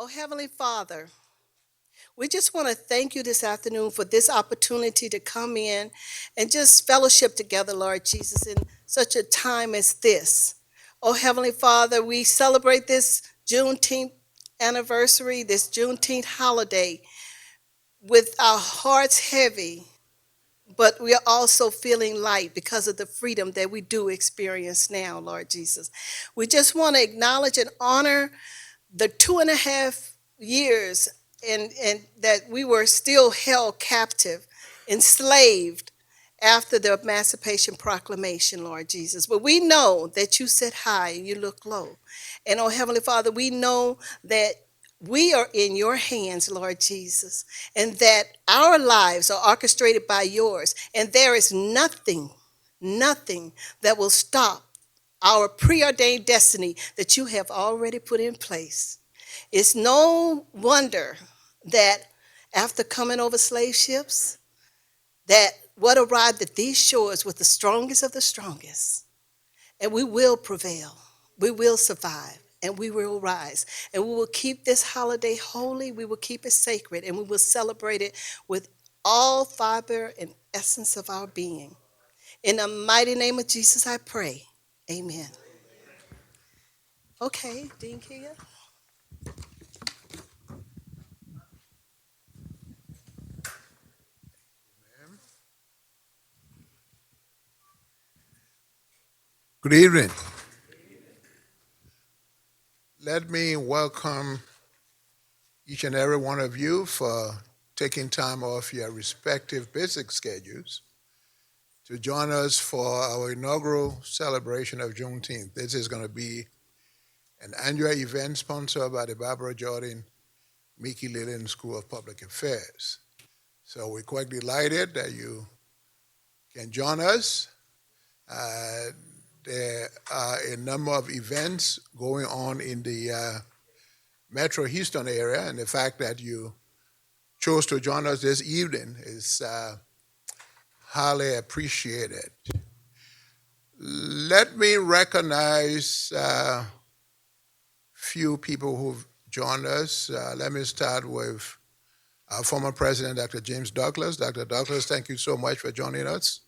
Oh, Heavenly Father, we just want to thank you this afternoon for this opportunity to come in and just fellowship together, Lord Jesus, in such a time as this. Oh, Heavenly Father, we celebrate this Juneteenth anniversary, this Juneteenth holiday, with our hearts heavy, but we are also feeling light because of the freedom that we do experience now, Lord Jesus. We just want to acknowledge and honor the 2.5 years and that we were still held captive, enslaved after the Emancipation Proclamation, Lord Jesus. But we know that you sit high and you look low. And oh, Heavenly Father, we know that we are in your hands, Lord Jesus, and that our lives are orchestrated by yours, and there is nothing that will stop our preordained destiny that you have already put in place. It's no wonder that after coming over slave ships, that what arrived at these shores was the strongest of the strongest. And we will prevail. We will survive. And we will rise. And we will keep this holiday holy. We will keep it sacred. And we will celebrate it with all fiber and essence of our being. In the mighty name of Jesus, I pray. Amen. Okay, Dean Kia. Good evening. Let me welcome each and every one of you for taking time off your respective basic schedules to join us for our inaugural celebration of Juneteenth. This is going to be an annual event sponsored by the Barbara Jordan Mickey Leland School of Public Affairs. So we're quite delighted that you can join us. There are a number of events going on in the Metro Houston area, and the fact that you chose to join us this evening is highly appreciated. Let me recognize a few people who've joined us. Let me start with our former president, Dr. James Douglas. Dr. Douglas, thank you so much for joining us.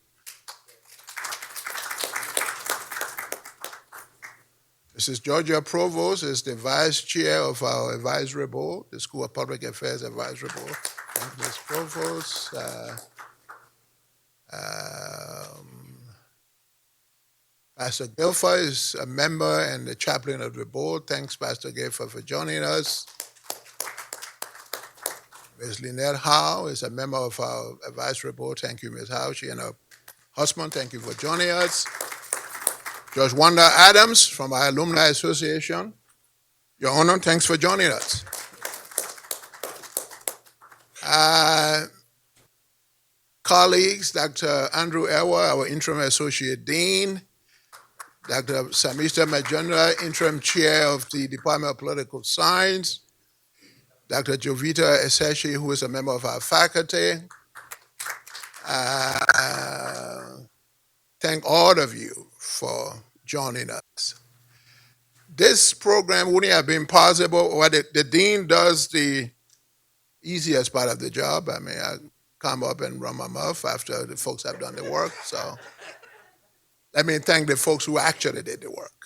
Mrs. Georgia Provost is the vice chair of our advisory board, the School of Public Affairs Advisory Board. Thank you, Ms. Provost. Pastor Guilford is a member and the chaplain of the board. Thanks, Pastor Guilford, for joining us. Ms. Lynette Howe is a member of our advisory board. Thank you, Ms. Howe. She and her husband, thank you for joining us. Judge Wanda Adams from our Alumni Association. Your Honor, thanks for joining us. Colleagues, Dr. Andrew Ewa, our interim associate dean, Dr. Samista Majendra, interim chair of the Department of Political Science, Dr. Jovita Eseshi, who is a member of our faculty. Thank all of you for joining us. This program wouldn't have been possible, or the dean does the easiest part of the job. I mean, I come up and run my mouth after the folks have done the work. So let me thank the folks who actually did the work.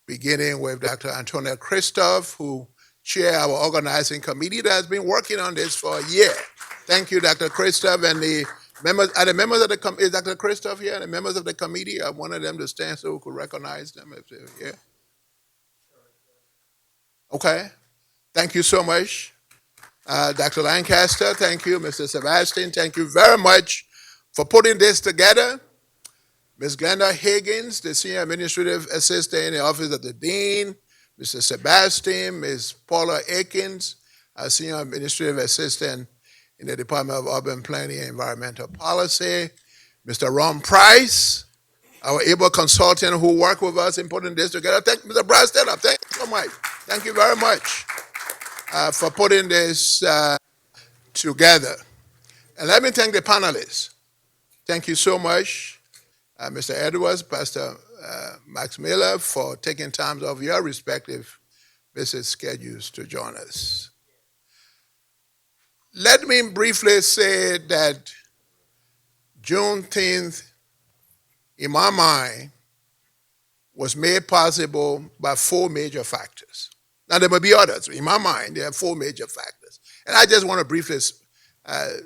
Beginning with Dr. Antonia Christoph, who chair our organizing committee that has been working on this for a year. Thank you, Dr. Christoph, and the members. Are the members of the committee? Is Dr. Christoph here? The members of the committee. I wanted them to stand so we could recognize them if they're here. Okay. Thank you so much. Dr. Lancaster, thank you. Mr. Sebastian, thank you very much for putting this together. Ms. Glenda Higgins, the Senior Administrative Assistant in the Office of the Dean. Mr. Sebastian, Ms. Paula Akins, our Senior Administrative Assistant in the Department of Urban Planning and Environmental Policy. Mr. Ron Price, our able consultant who worked with us in putting this together. Thank Mr. Bryce Taylor, thank you so much. Thank you very much for putting this together. And let me thank the panelists. Thank you so much, Mr. Edwards, Pastor Max Miller, for taking time off your respective busy schedules to join us. Let me briefly say that Juneteenth, in my mind, was made possible by four major factors. Now, there may be others. In my mind, there are four major factors. And I just want to briefly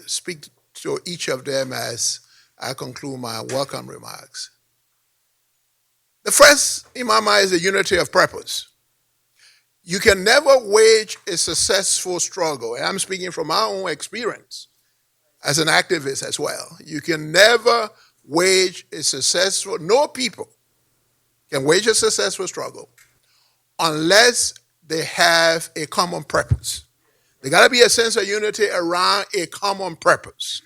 speak to each of them as I conclude my welcome remarks. The first, in my mind, is the unity of purpose. You can never wage a successful struggle, and I'm speaking from my own experience as an activist as well. You can never wage a successful, no people can wage a successful struggle unless they have a common purpose. There got to be a sense of unity around a common purpose.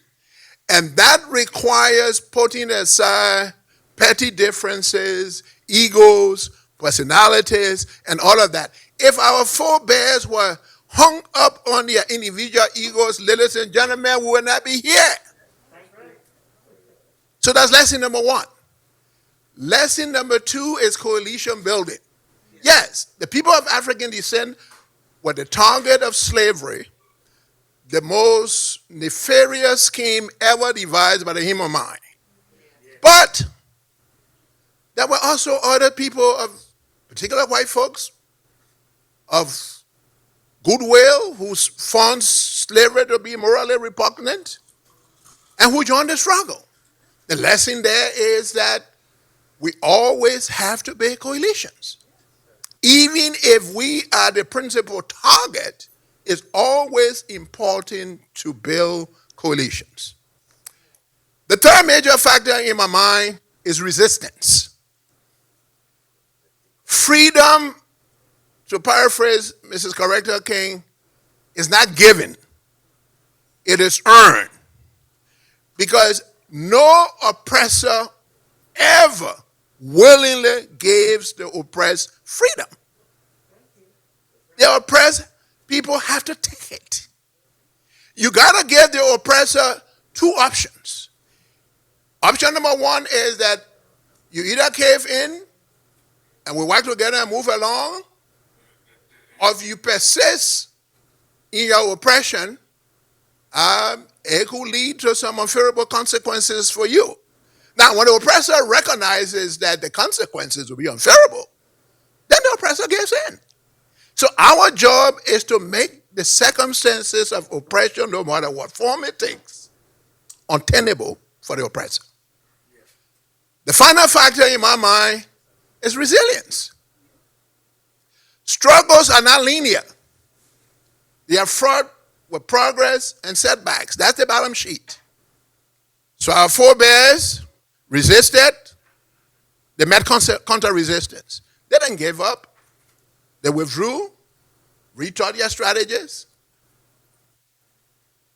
And that requires putting aside petty differences, egos, personalities, and all of that. If our forebears were hung up on their individual egos, ladies and gentlemen, we would not be here. So that's lesson number one. Lesson number two is coalition building. Yes, the people of African descent were the target of slavery, the most nefarious scheme ever devised by the human mind. But there were also other people of, particular white folks, of goodwill, who found slavery to be morally repugnant, and who joined the struggle. The lesson there is that we always have to build coalitions. Even if we are the principal target, it's always important to build coalitions. The third major factor in my mind is resistance. Freedom, to paraphrase Mrs. Corrector King, is not given. It is earned. Because no oppressor ever willingly gives the oppressed freedom. The oppressed people have to take it. You got to give the oppressor two options. Option number one is that you either cave in and we work together and move along, or if you persist in your oppression, it could lead to some unfavorable consequences for you. Now, when the oppressor recognizes that the consequences will be unfavorable, then the oppressor gives in. So our job is to make the circumstances of oppression, no matter what form it takes, untenable for the oppressor. The final factor in my mind is resilience. Struggles are not linear. They are fraught with progress and setbacks. That's the bottom sheet. So our forebears resisted. They met counter-resistance. They didn't give up. They withdrew, retaught their strategies,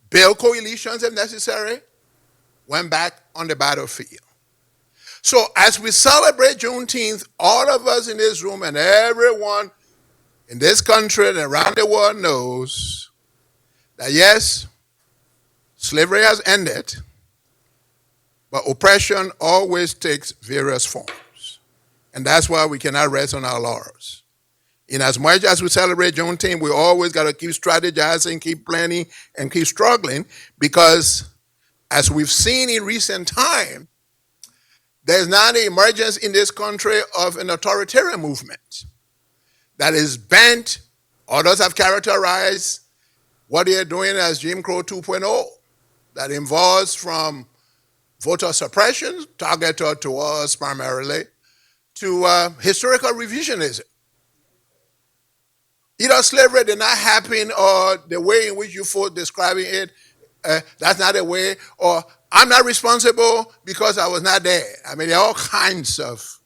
built coalitions if necessary, went back on the battlefield. So as we celebrate Juneteenth, all of us in this room and everyone in this country and around the world knows that yes, slavery has ended, but oppression always takes various forms. And that's why we cannot rest on our laurels. In as much as we celebrate Juneteenth, we always got to keep strategizing, keep planning, and keep struggling, because as we've seen in recent time, there's now an emergence in this country of an authoritarian movement that is bent, others have characterized what they're doing as Jim Crow 2.0, that involves from voter suppression, targeted to us primarily, to historical revisionism. Either slavery did not happen, or the way in which you folks describing it, that's not the way, or I'm not responsible because I was not there. I mean, there are all kinds of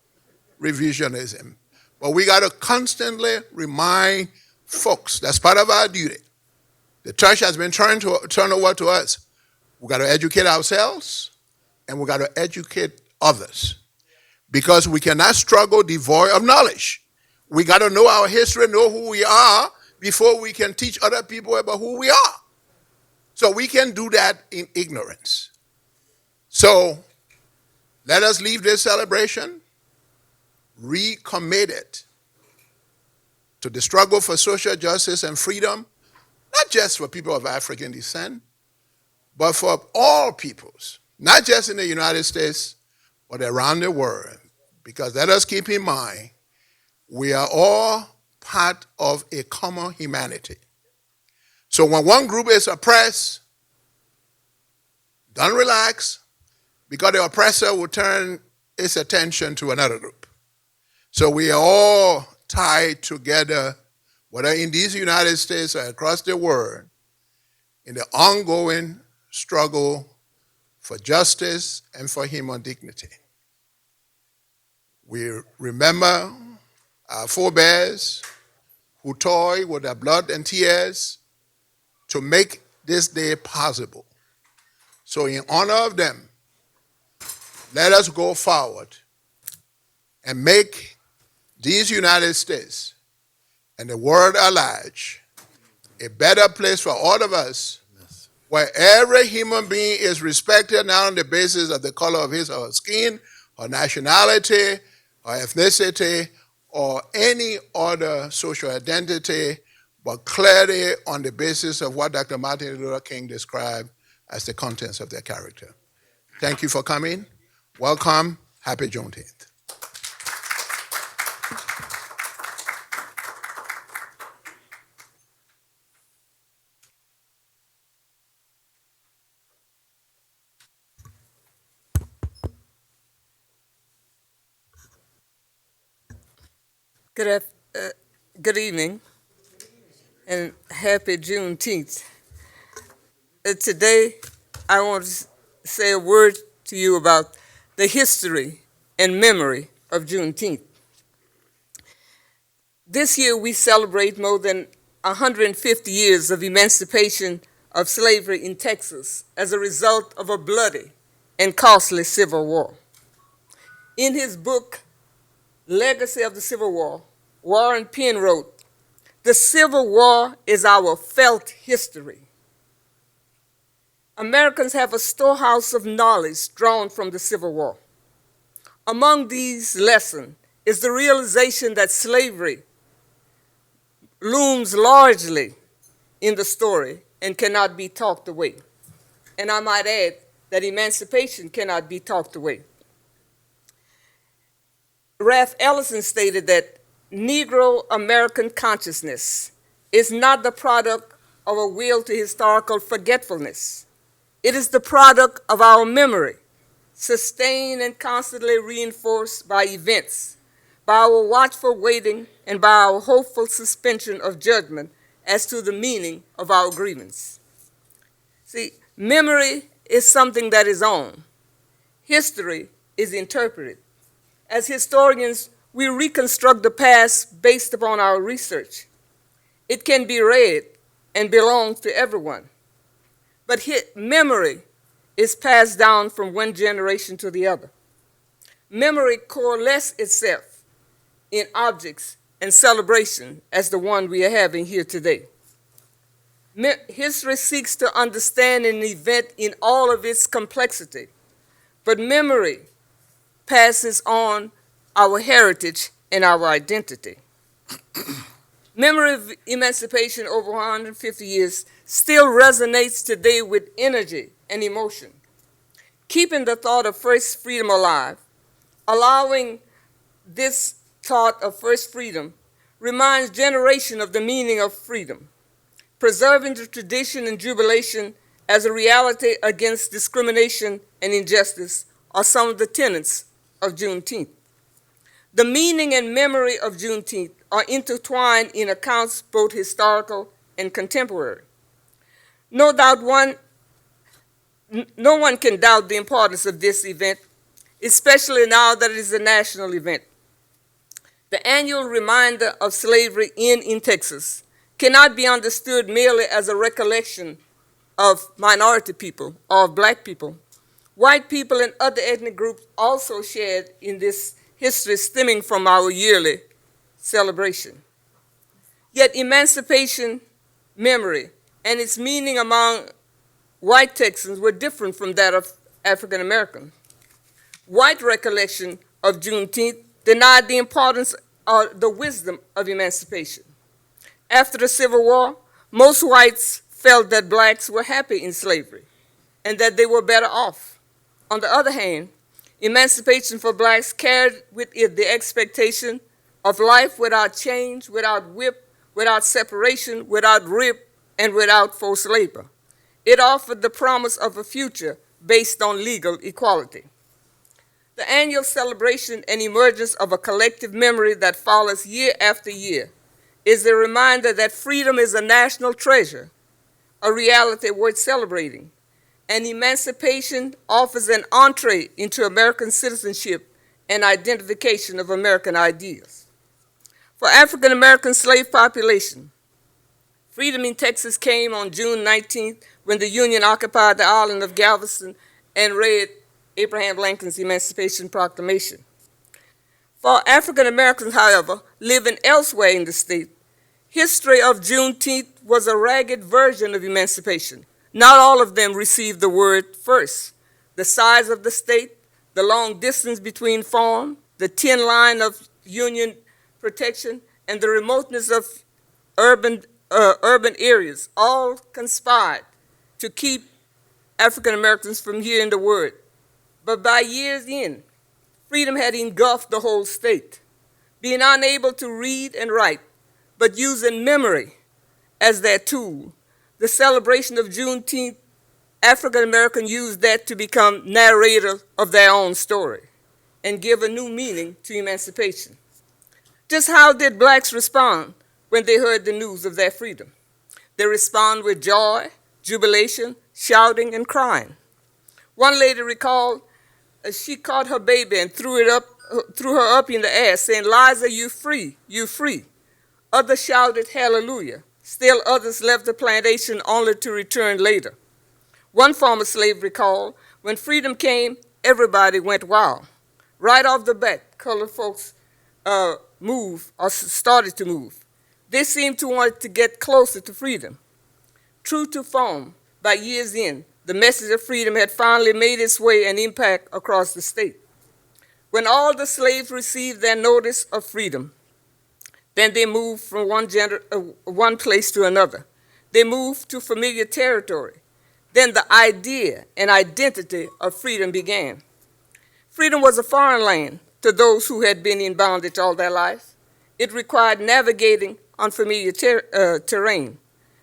revisionism. But we got to constantly remind folks, that's part of our duty. The church has been turned over to us. We got to educate ourselves, and we got to educate others, because we cannot struggle devoid of knowledge. We got to know our history, know who we are, before we can teach other people about who we are. So we can do that in ignorance. So let us leave this celebration recommitted to the struggle for social justice and freedom, not just for people of African descent, but for all peoples, not just in the United States, but around the world. Because let us keep in mind, we are all part of a common humanity. So when one group is oppressed, don't relax, because the oppressor will turn its attention to another group. So we are all tied together, whether in these United States or across the world, in the ongoing struggle for justice and for human dignity. We remember our forebears who toiled with their blood and tears to make this day possible. So in honor of them, let us go forward and make these United States and the world at large a better place for all of us, where every human being is respected not on the basis of the color of his or her skin, or nationality, or ethnicity, or any other social identity, but clearly on the basis of what Dr. Martin Luther King described as the contents of their character. Thank you for coming. Welcome. Happy Juneteenth. Good evening, and happy Juneteenth. Today, I want to say a word to you about the history and memory of Juneteenth. This year, we celebrate more than 150 years of emancipation of slavery in Texas as a result of a bloody and costly civil war. In his book, Legacy of the Civil War, Warren Penn wrote, "The Civil War is our felt history. Americans have a storehouse of knowledge drawn from the Civil War. Among these lessons is the realization that slavery looms largely in the story and cannot be talked away. And I might add that emancipation cannot be talked away." Ralph Ellison stated that Negro American consciousness is not the product of a will to historical forgetfulness. It is the product of our memory, sustained and constantly reinforced by events, by our watchful waiting, and by our hopeful suspension of judgment as to the meaning of our grievance. See, memory is something that is owned. History is interpreted. As historians, we reconstruct the past based upon our research. It can be read and belongs to everyone. But memory is passed down from one generation to the other. Memory coalesces itself in objects and celebration as the one we are having here today. History seeks to understand an event in all of its complexity, but memory passes on our heritage and our identity. Memory of emancipation over 150 years still resonates today with energy and emotion, keeping the thought of first freedom alive. Allowing this thought of first freedom reminds generation of the meaning of freedom. Preserving the tradition and jubilation as a reality against discrimination and injustice are some of the tenets of Juneteenth. The meaning and memory of Juneteenth are intertwined in accounts both historical and contemporary. No one can doubt the importance of this event, especially now that it is a national event. The annual reminder of slavery in Texas cannot be understood merely as a recollection of minority people or of black people. White people and other ethnic groups also shared in this history stemming from our yearly celebration. Yet emancipation memory and its meaning among white Texans were different from that of African Americans. White recollection of Juneteenth denied the importance or the wisdom of emancipation. After the Civil War, most whites felt that blacks were happy in slavery and that they were better off. On the other hand, emancipation for blacks carried with it the expectation of life without change, without whip, without separation, without rip, and without forced labor. It offered the promise of a future based on legal equality. The annual celebration and emergence of a collective memory that follows year after year is a reminder that freedom is a national treasure, a reality worth celebrating, and emancipation offers an entree into American citizenship and identification of American ideals. For African American slave population, freedom in Texas came on June 19th when the Union occupied the island of Galveston and read Abraham Lincoln's Emancipation Proclamation. For African Americans, however, living elsewhere in the state, history of Juneteenth was a ragged version of emancipation. Not all of them received the word first. The size of the state, the long distance between farm, the thin line of Union protection, and the remoteness of urban areas all conspired to keep African Americans from hearing the word. But by year's end, freedom had engulfed the whole state. Being unable to read and write, but using memory as their tool, the celebration of Juneteenth, African Americans used that to become narrators of their own story and give a new meaning to emancipation. Just how did blacks respond when they heard the news of their freedom? They respond with joy, jubilation, shouting, and crying. One lady recalled she caught her baby and threw her up in the air, saying, "Liza, you free, you free." Others shouted hallelujah. Still others left the plantation only to return later. One former slave recalled, when freedom came, everybody went wild. Right off the bat, colored folks moved or started to move. They seemed to want to get closer to freedom. True to form, by year's end, the message of freedom had finally made its way and impact across the state. When all the slaves received their notice of freedom, then they moved from one place to another. They moved to familiar territory. Then the idea and identity of freedom began. Freedom was a foreign land to those who had been in bondage all their life. It required navigating unfamiliar terrain.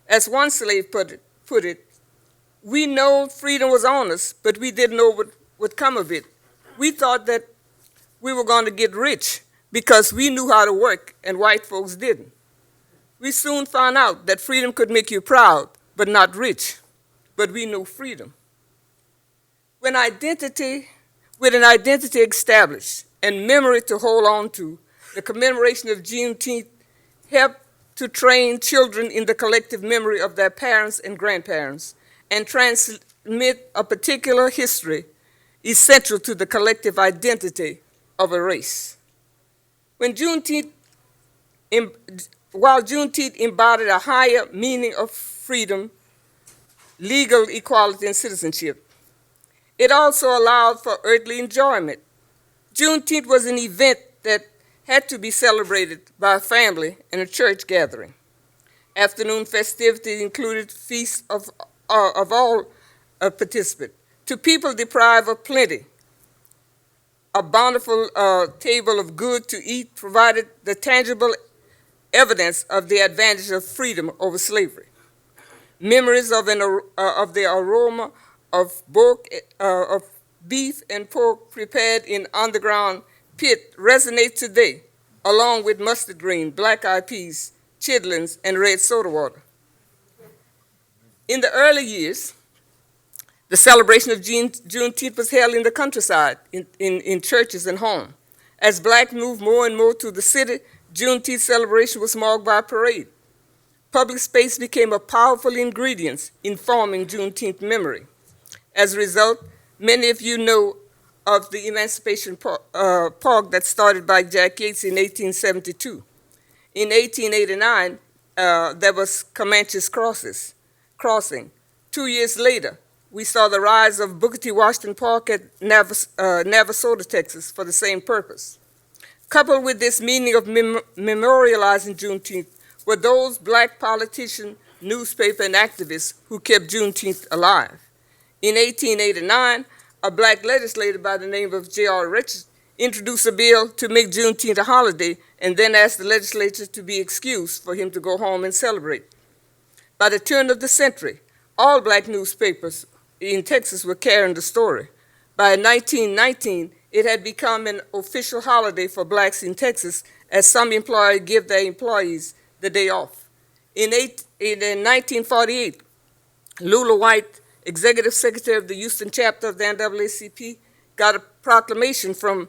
As one slave put it, we know freedom was on us, but we didn't know what would come of it. We thought that we were going to get rich because we knew how to work and white folks didn't. We soon found out that freedom could make you proud, but not rich. But we knew freedom. With an identity established and memory to hold on to, the commemoration of Juneteenth helped to train children in the collective memory of their parents and grandparents and transmit a particular history essential to the collective identity of a race. While Juneteenth embodied a higher meaning of freedom, legal equality, and citizenship, it also allowed for earthly enjoyment. Juneteenth was an event that had to be celebrated by a family and a church gathering. Afternoon festivities included feasts of all participants. To people deprived of plenty, a bountiful table of good to eat provided the tangible evidence of the advantage of freedom over slavery. Memories of the aroma of beef and pork prepared in underground pit resonate today, along with mustard green, black-eyed peas, chitlins, and red soda water. In the early years, the celebration of Juneteenth was held in the countryside, in churches and homes. As blacks moved more and more to the city, Juneteenth celebration was marked by a parade. Public space became a powerful ingredient in forming Juneteenth memory. As a result, many of you know of the Emancipation Park that started by Jack Yates in 1872. In 1889, there was Comanche's Crossing. 2 years later, we saw the rise of Booker T. Washington Park at Navasota, Texas, for the same purpose. Coupled with this meaning of memorializing Juneteenth were those black politicians, newspaper, and activists who kept Juneteenth alive. In 1889, a black legislator by the name of J.R. Richards introduced a bill to make Juneteenth a holiday and then asked the legislature to be excused for him to go home and celebrate. By the turn of the century, all black newspapers in Texas were carrying the story. By 1919, it had become an official holiday for blacks in Texas, as some employers give their employees the day off. In 1948, Lula White, executive secretary of the Houston chapter of the NAACP, got a proclamation from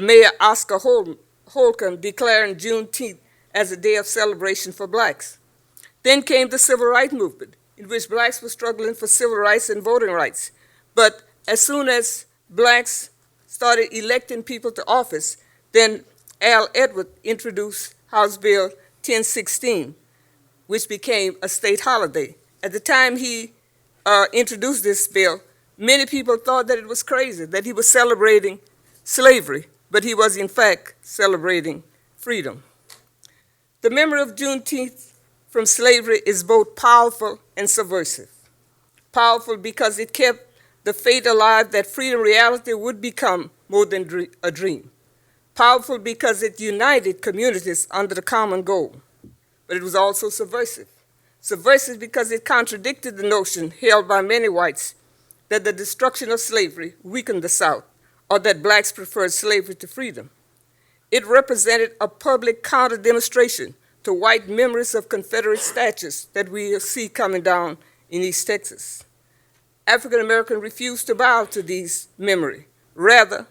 Mayor Oscar Holcomb declaring Juneteenth as a day of celebration for blacks. Then came the civil rights movement, in which blacks were struggling for civil rights and voting rights. But as soon as blacks started electing people to office, then Al Edwards introduced House Bill 1016, which became a state holiday. At the time he introduced this bill, many people thought that it was crazy, that he was celebrating slavery, but he was in fact celebrating freedom. The memory of Juneteenth from slavery is both powerful and subversive. Powerful because it kept the faith alive that freedom reality would become more than a dream. Powerful because it united communities under the common goal. But it was also subversive. Subversive because it contradicted the notion held by many whites that the destruction of slavery weakened the South, or that blacks preferred slavery to freedom. It represented a public counter-demonstration to white memories of Confederate statues that we see coming down in East Texas. African Americans refused to bow to these memories. Rather,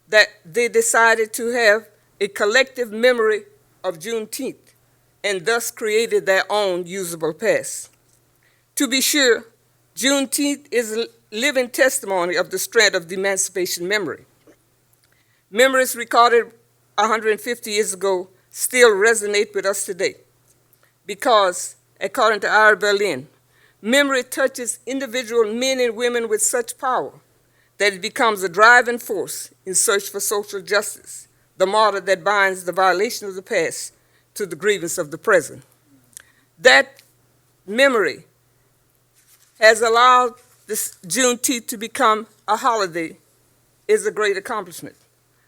that they decided to have a collective memory of Juneteenth and thus created their own usable past. To be sure, Juneteenth is a living testimony of the strength of the emancipation memory. Memories recorded 150 years ago still resonate with us today because, according to Ira Berlin, memory touches individual men and women with such power that it becomes a driving force in search for social justice, the mortar that binds the violation of the past to the grievance of the present. That memory has allowed this Juneteenth to become a holiday is a great accomplishment.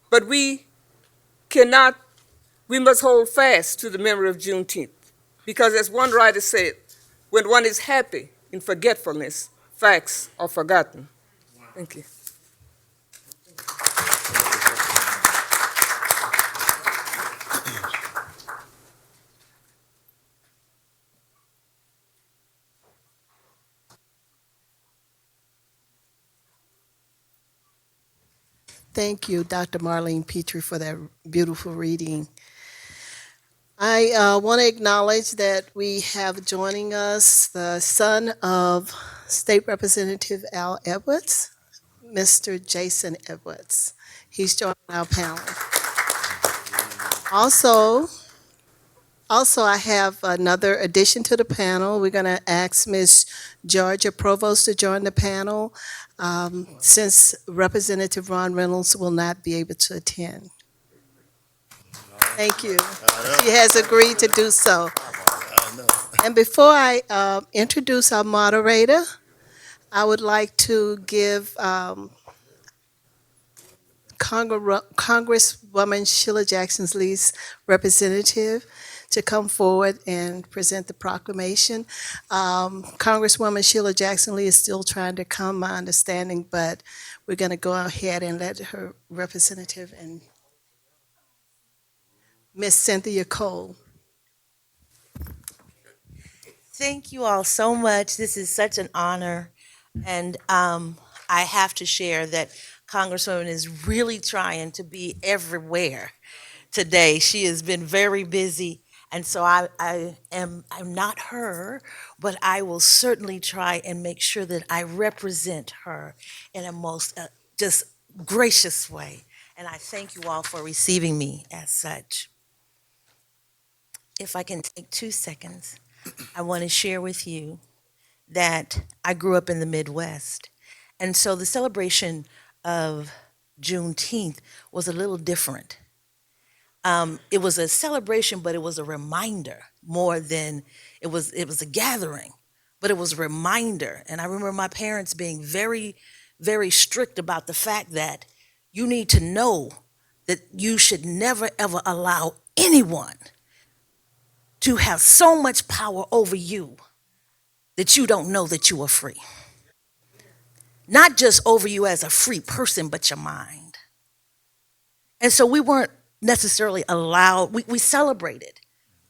But we must hold fast to the memory of Juneteenth, because as one writer said, when one is happy in forgetfulness, facts are forgotten. Thank you. Thank you, Dr. Marlene Petrie, for that beautiful reading. I want to acknowledge that we have joining us the son of State Representative Al Edwards, Mr. Jason Edwards. He's joining our panel. Also, I have another addition to the panel. We're going to ask Ms. Georgia Provost to join the panel since Representative Ron Reynolds will not be able to attend. Thank you. She has agreed to do so. And before I introduce our moderator, I would like to give Congresswoman Sheila Jackson Lee's representative to come forward and present the proclamation. Congresswoman Sheila Jackson Lee is still trying to come, my understanding, but we're going to go ahead and let her representative and Miss Cynthia Cole. Thank you all so much. This is such an honor. And I have to share that Congresswoman is really trying to be everywhere today. She has been very busy. And so I'm not her, but I will certainly try and make sure that I represent her in a most just gracious way. And I thank you all for receiving me as such. If I can take 2 seconds, I want to share with you that I grew up in the Midwest. And so the celebration of Juneteenth was a little different. It was a celebration, but it was a reminder more than it was a gathering, but it was a reminder. And I remember my parents being very, very strict about the fact that you need to know that you should never ever allow anyone to have so much power over you that you don't know that you are free. Not just over you as a free person, but your mind. And so we weren't necessarily allowed, we celebrated.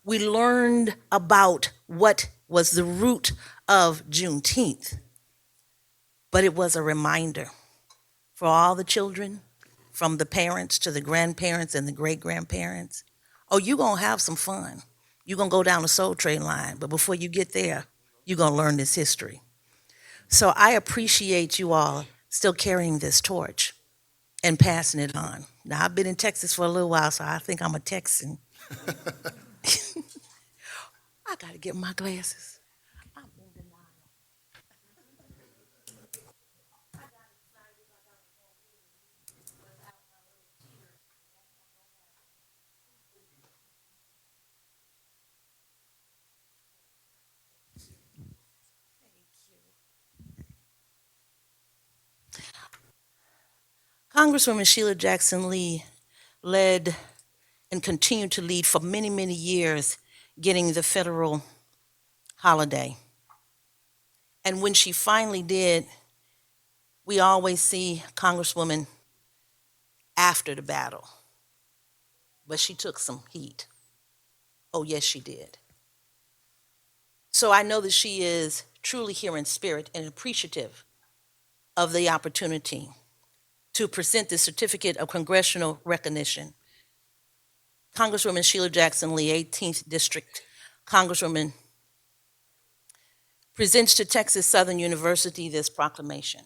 We learned about what was the root of Juneteenth, but it was a reminder for all the children, from the parents to the grandparents and the great grandparents. Oh, you're going to have some fun. You're going to go down the Soul Train line, but before you get there, you're going to learn this history. So I appreciate you all still carrying this torch and passing it on. Now, I've been in Texas for a little while, so I think I'm a Texan. I got to get my glasses. Congresswoman Sheila Jackson Lee led and continued to lead for many, many years getting the federal holiday. And when she finally did, we always see Congresswoman after the battle. But she took some heat. Oh, yes, she did. So I know that she is truly here in spirit and appreciative of the opportunity to present the certificate of congressional recognition. Congresswoman Sheila Jackson Lee, 18th District Congresswoman, presents to Texas Southern University this proclamation.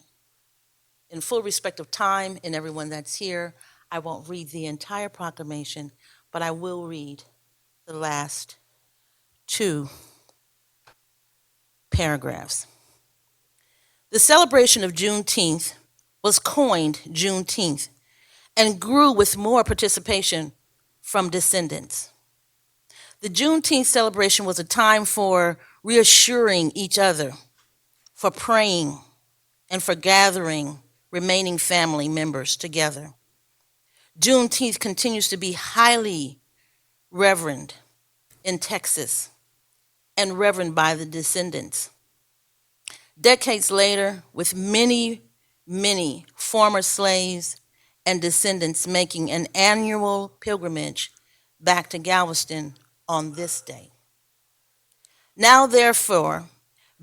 In full respect of time and everyone that's here, I won't read the entire proclamation, but I will read the last two paragraphs. The celebration of Juneteenth was coined Juneteenth and grew with more participation from descendants. The Juneteenth celebration was a time for reassuring each other, for praying, and for gathering remaining family members together. Juneteenth continues to be highly revered in Texas and revered by the descendants. Decades later, with many, many former slaves and descendants making an annual pilgrimage back to Galveston on this day. Now, therefore,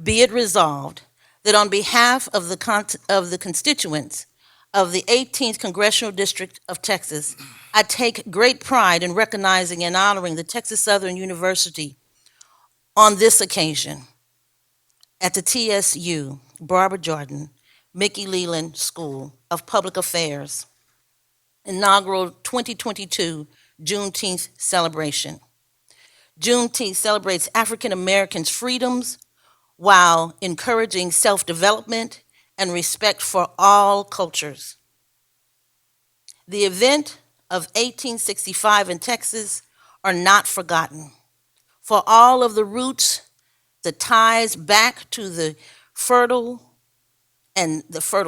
be it resolved that on behalf of the constituents of the 18th Congressional District of Texas, I take great pride in recognizing and honoring the Texas Southern University on this occasion at the TSU Barbara Jordan Mickey Leland School of Public Affairs inaugural 2022 Juneteenth celebration. Juneteenth celebrates African Americans' freedoms while encouraging self-development and respect for all cultures. The event of 1865 in Texas are not forgotten. For all of the roots, the ties back to the fertile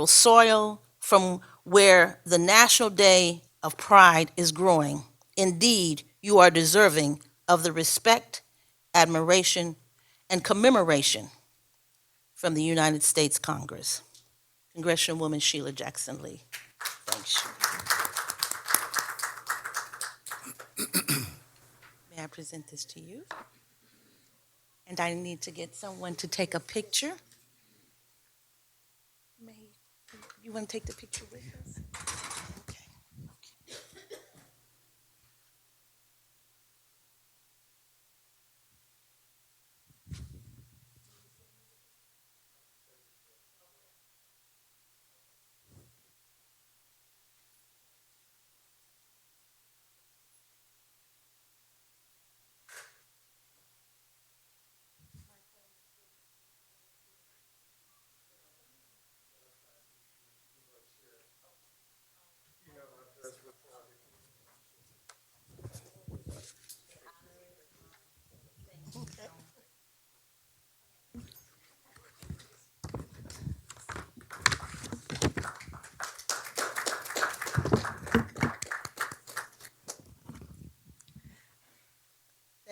soil from where the National Day of Pride is growing. Indeed, you are deserving of the respect, admiration, and commemoration from the United States Congress. Congressionalwoman Sheila Jackson Lee. Thanks. May I present this to you? And I need to get someone to take a picture. May, you want to take the picture with us? Okay.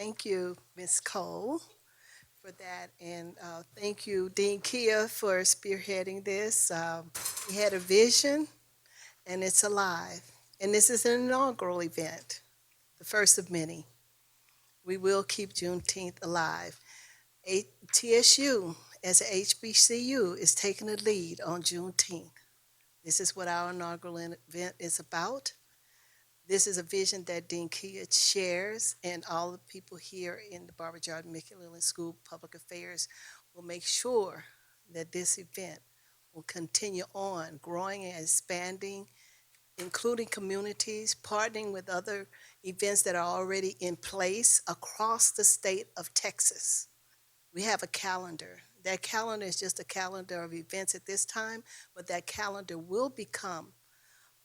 Thank you, Ms. Cole, for that. And thank you, Dean Kia, for spearheading this. He had a vision, and it's alive. And this is an inaugural event, the first of many. We will keep Juneteenth alive. TSU, as a HBCU, is taking the lead on Juneteenth. This is what our inaugural event is about. This is a vision that Dean Kia shares, and all the people here in the Barbara Jordan McClellan School of Public Affairs will make sure that this event will continue on growing and expanding, including communities, partnering with other events that are already in place across the state of Texas. We have a calendar. That calendar is just a calendar of events at this time, but that calendar will become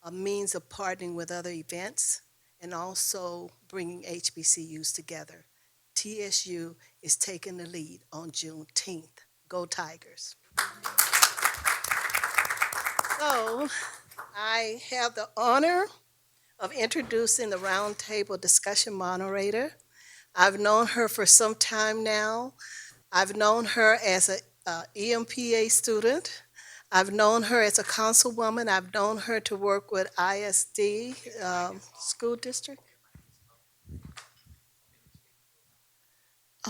a means of partnering with other events and also bringing HBCUs together. TSU is taking the lead on Juneteenth. Go Tigers. So I have the honor of introducing the roundtable discussion moderator. I've known her for some time now. I've known her as an EMPA student. I've known her as a councilwoman. I've known her to work with ISD school district.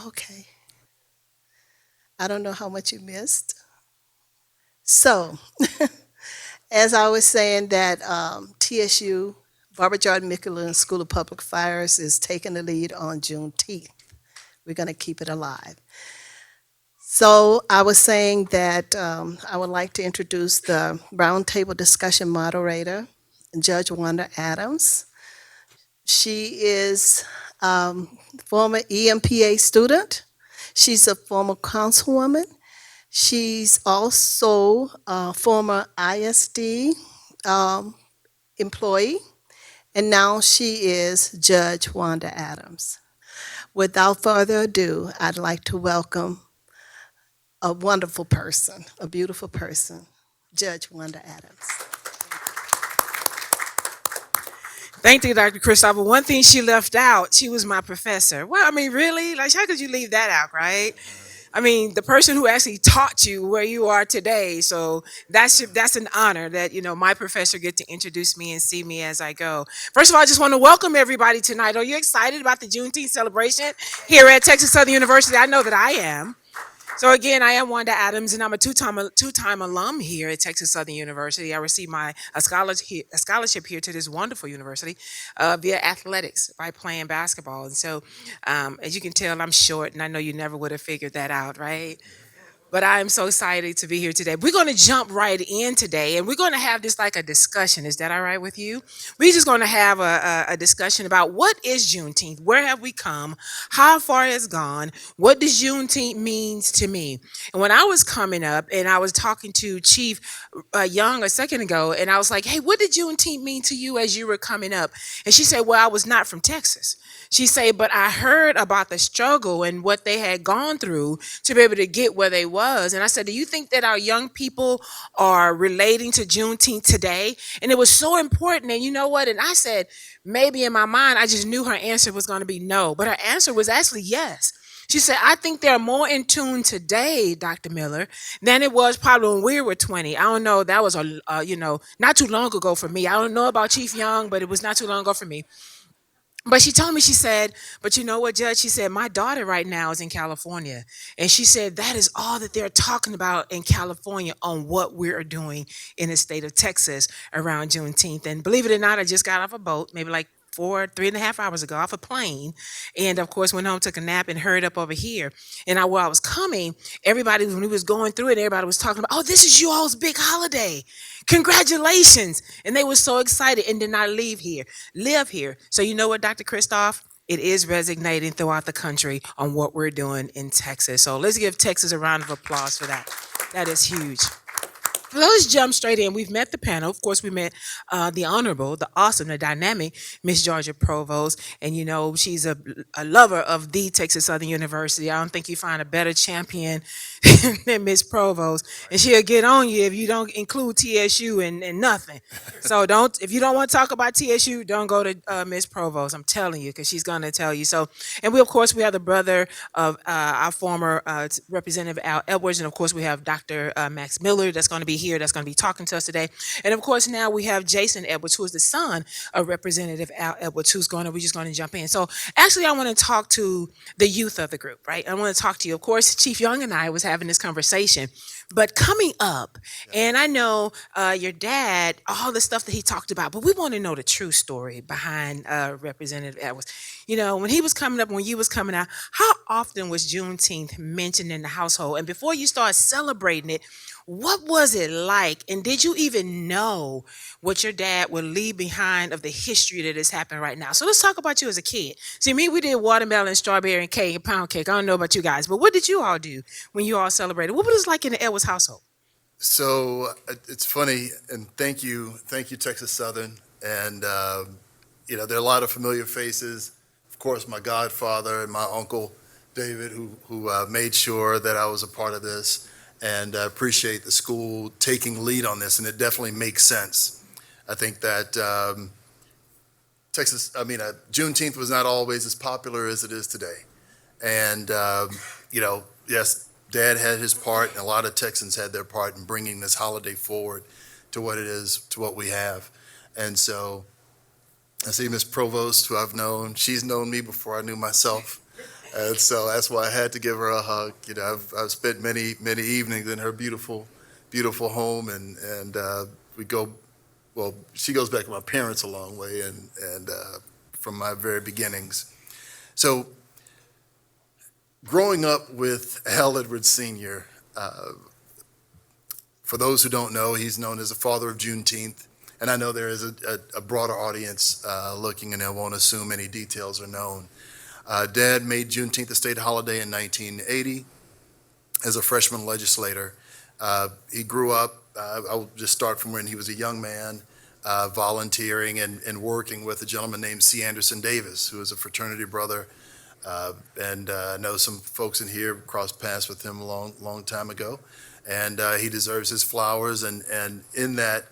Okay. I don't know how much you missed. So, as I was saying that TSU, Barbara Jordan McClellan School of Public Affairs, is taking the lead on Juneteenth. We're going to keep it alive. So I was saying that I would like to introduce the roundtable discussion moderator, Judge Wanda Adams. She is former EMPA student. She's a former councilwoman. She's also a former ISD employee, and now she is Judge Wanda Adams. Without further ado, I'd like to welcome a wonderful person, a beautiful person, Judge Wanda Adams. Thank you, Dr. Christopher. One thing she left out, she was my professor. Well, I mean, really? Like, how could you leave that out, right? I mean, the person who actually taught you where you are today. So that's an honor that, my professor get to introduce me and see me as I go. First of all, I just want to welcome everybody tonight. Are you excited about the Juneteenth celebration here at Texas Southern University? I know that I am. So again, I am Wanda Adams, and I'm a two-time alum here at Texas Southern University. I received a scholarship here to this wonderful university via athletics by playing basketball. And so, as you can tell, I'm short, and I know you never would have figured that out, right? But I am so excited to be here today. We're going to jump right in today, and we're going to have this like a discussion. Is that all right with you? We're just going to have a discussion about what is Juneteenth? Where have we come? How far has gone? What does Juneteenth means to me? And when I was coming up, and I was talking to Chief Young a second ago, and I was like, hey, what did Juneteenth mean to you as you were coming up? And she said, well, I was not from Texas. She said, but I heard about the struggle and what they had gone through to be able to get where they was. And I said, do you think that our young people are relating to Juneteenth today? And it was so important. And you know what? And I said, maybe in my mind, I just knew her answer was going to be no. But her answer was actually yes. She said, I think they're more in tune today, Dr. Miller, than it was probably when we were 20. I don't know. That was, not too long ago for me. I don't know about Chief Young, but it was not too long ago for me. But she told me, she said, but you know what, Judge? She said, my daughter right now is in California. And she said, that is all that they're talking about in California on what we're doing in the state of Texas around Juneteenth. And believe it or not, I just got off a boat, maybe like 3.5 hours ago, off a plane. And of course, went home, took a nap, and hurried up over here. And while I was coming, everybody, when we was going through it, everybody was talking about, oh, this is you all's big holiday. Congratulations. And they were so excited and did not live here. So you know what, Dr. Christoph? It is resonating throughout the country on what we're doing in Texas. So let's give Texas a round of applause for that. That is huge. Well, let's jump straight in. We've met the panel. Of course, we met the honorable, the awesome, the dynamic Miss Georgia Provost. And, you know, she's a lover of the Texas Southern University. I don't think you find a better champion than Miss Provost. And she'll get on you if you don't include TSU and nothing. So if you don't want to talk about TSU, don't go to Miss Provost. I'm telling you, because she's going to tell you. So, and of course, we have the brother of our former Representative Al Edwards. And of course, we have Dr. Max Miller that's going to be here, that's going to be talking to us today. And of course, now we have Jason Edwards, who is the son of Representative Al Edwards, we're just going to jump in. So actually, I want to talk to the youth of the group, right? I want to talk to you. Of course, Chief Young and I was having this conversation, but coming up, and I know your dad, all the stuff that he talked about, but we want to know the true story behind Representative Edwards. You know, when he was coming up, when you was coming out, how often was Juneteenth mentioned in the household? And before you start celebrating it, what was it like? And did you even know what your dad would leave behind of the history that is happening right now? So let's talk about you as a kid. See, me, we did watermelon, strawberry, and cake, and pound cake. I don't know about you guys, but what did you all do when you all celebrated? What was it like in the Edwards household? So it's funny, and thank you, Texas Southern. And there are a lot of familiar faces. Of course, my godfather and my uncle David, who made sure that I was a part of this, and appreciate the school taking lead on this. And it definitely makes sense. I think that Juneteenth was not always as popular as it is today. And yes, Dad had his part, and a lot of Texans had their part in bringing this holiday forward to what it is, to what we have. And so I see Miss Provost, who I've known. She's known me before I knew myself. And so that's why I had to give her a hug. I've spent many evenings in her beautiful home, and we go. Well, she goes back to my parents a long way, and from my very beginnings. So, growing up with Al Edwards Sr., for those who don't know, he's known as the father of Juneteenth, and I know there is a broader audience looking, and I won't assume any details are known. Dad made Juneteenth a state holiday in 1980 as a freshman legislator. He grew up, I'll just start from when he was a young man, volunteering and working with a gentleman named C. Anderson Davis, who was a fraternity brother. And I know some folks in here crossed paths with him a long time ago. And he deserves his flowers. And in that,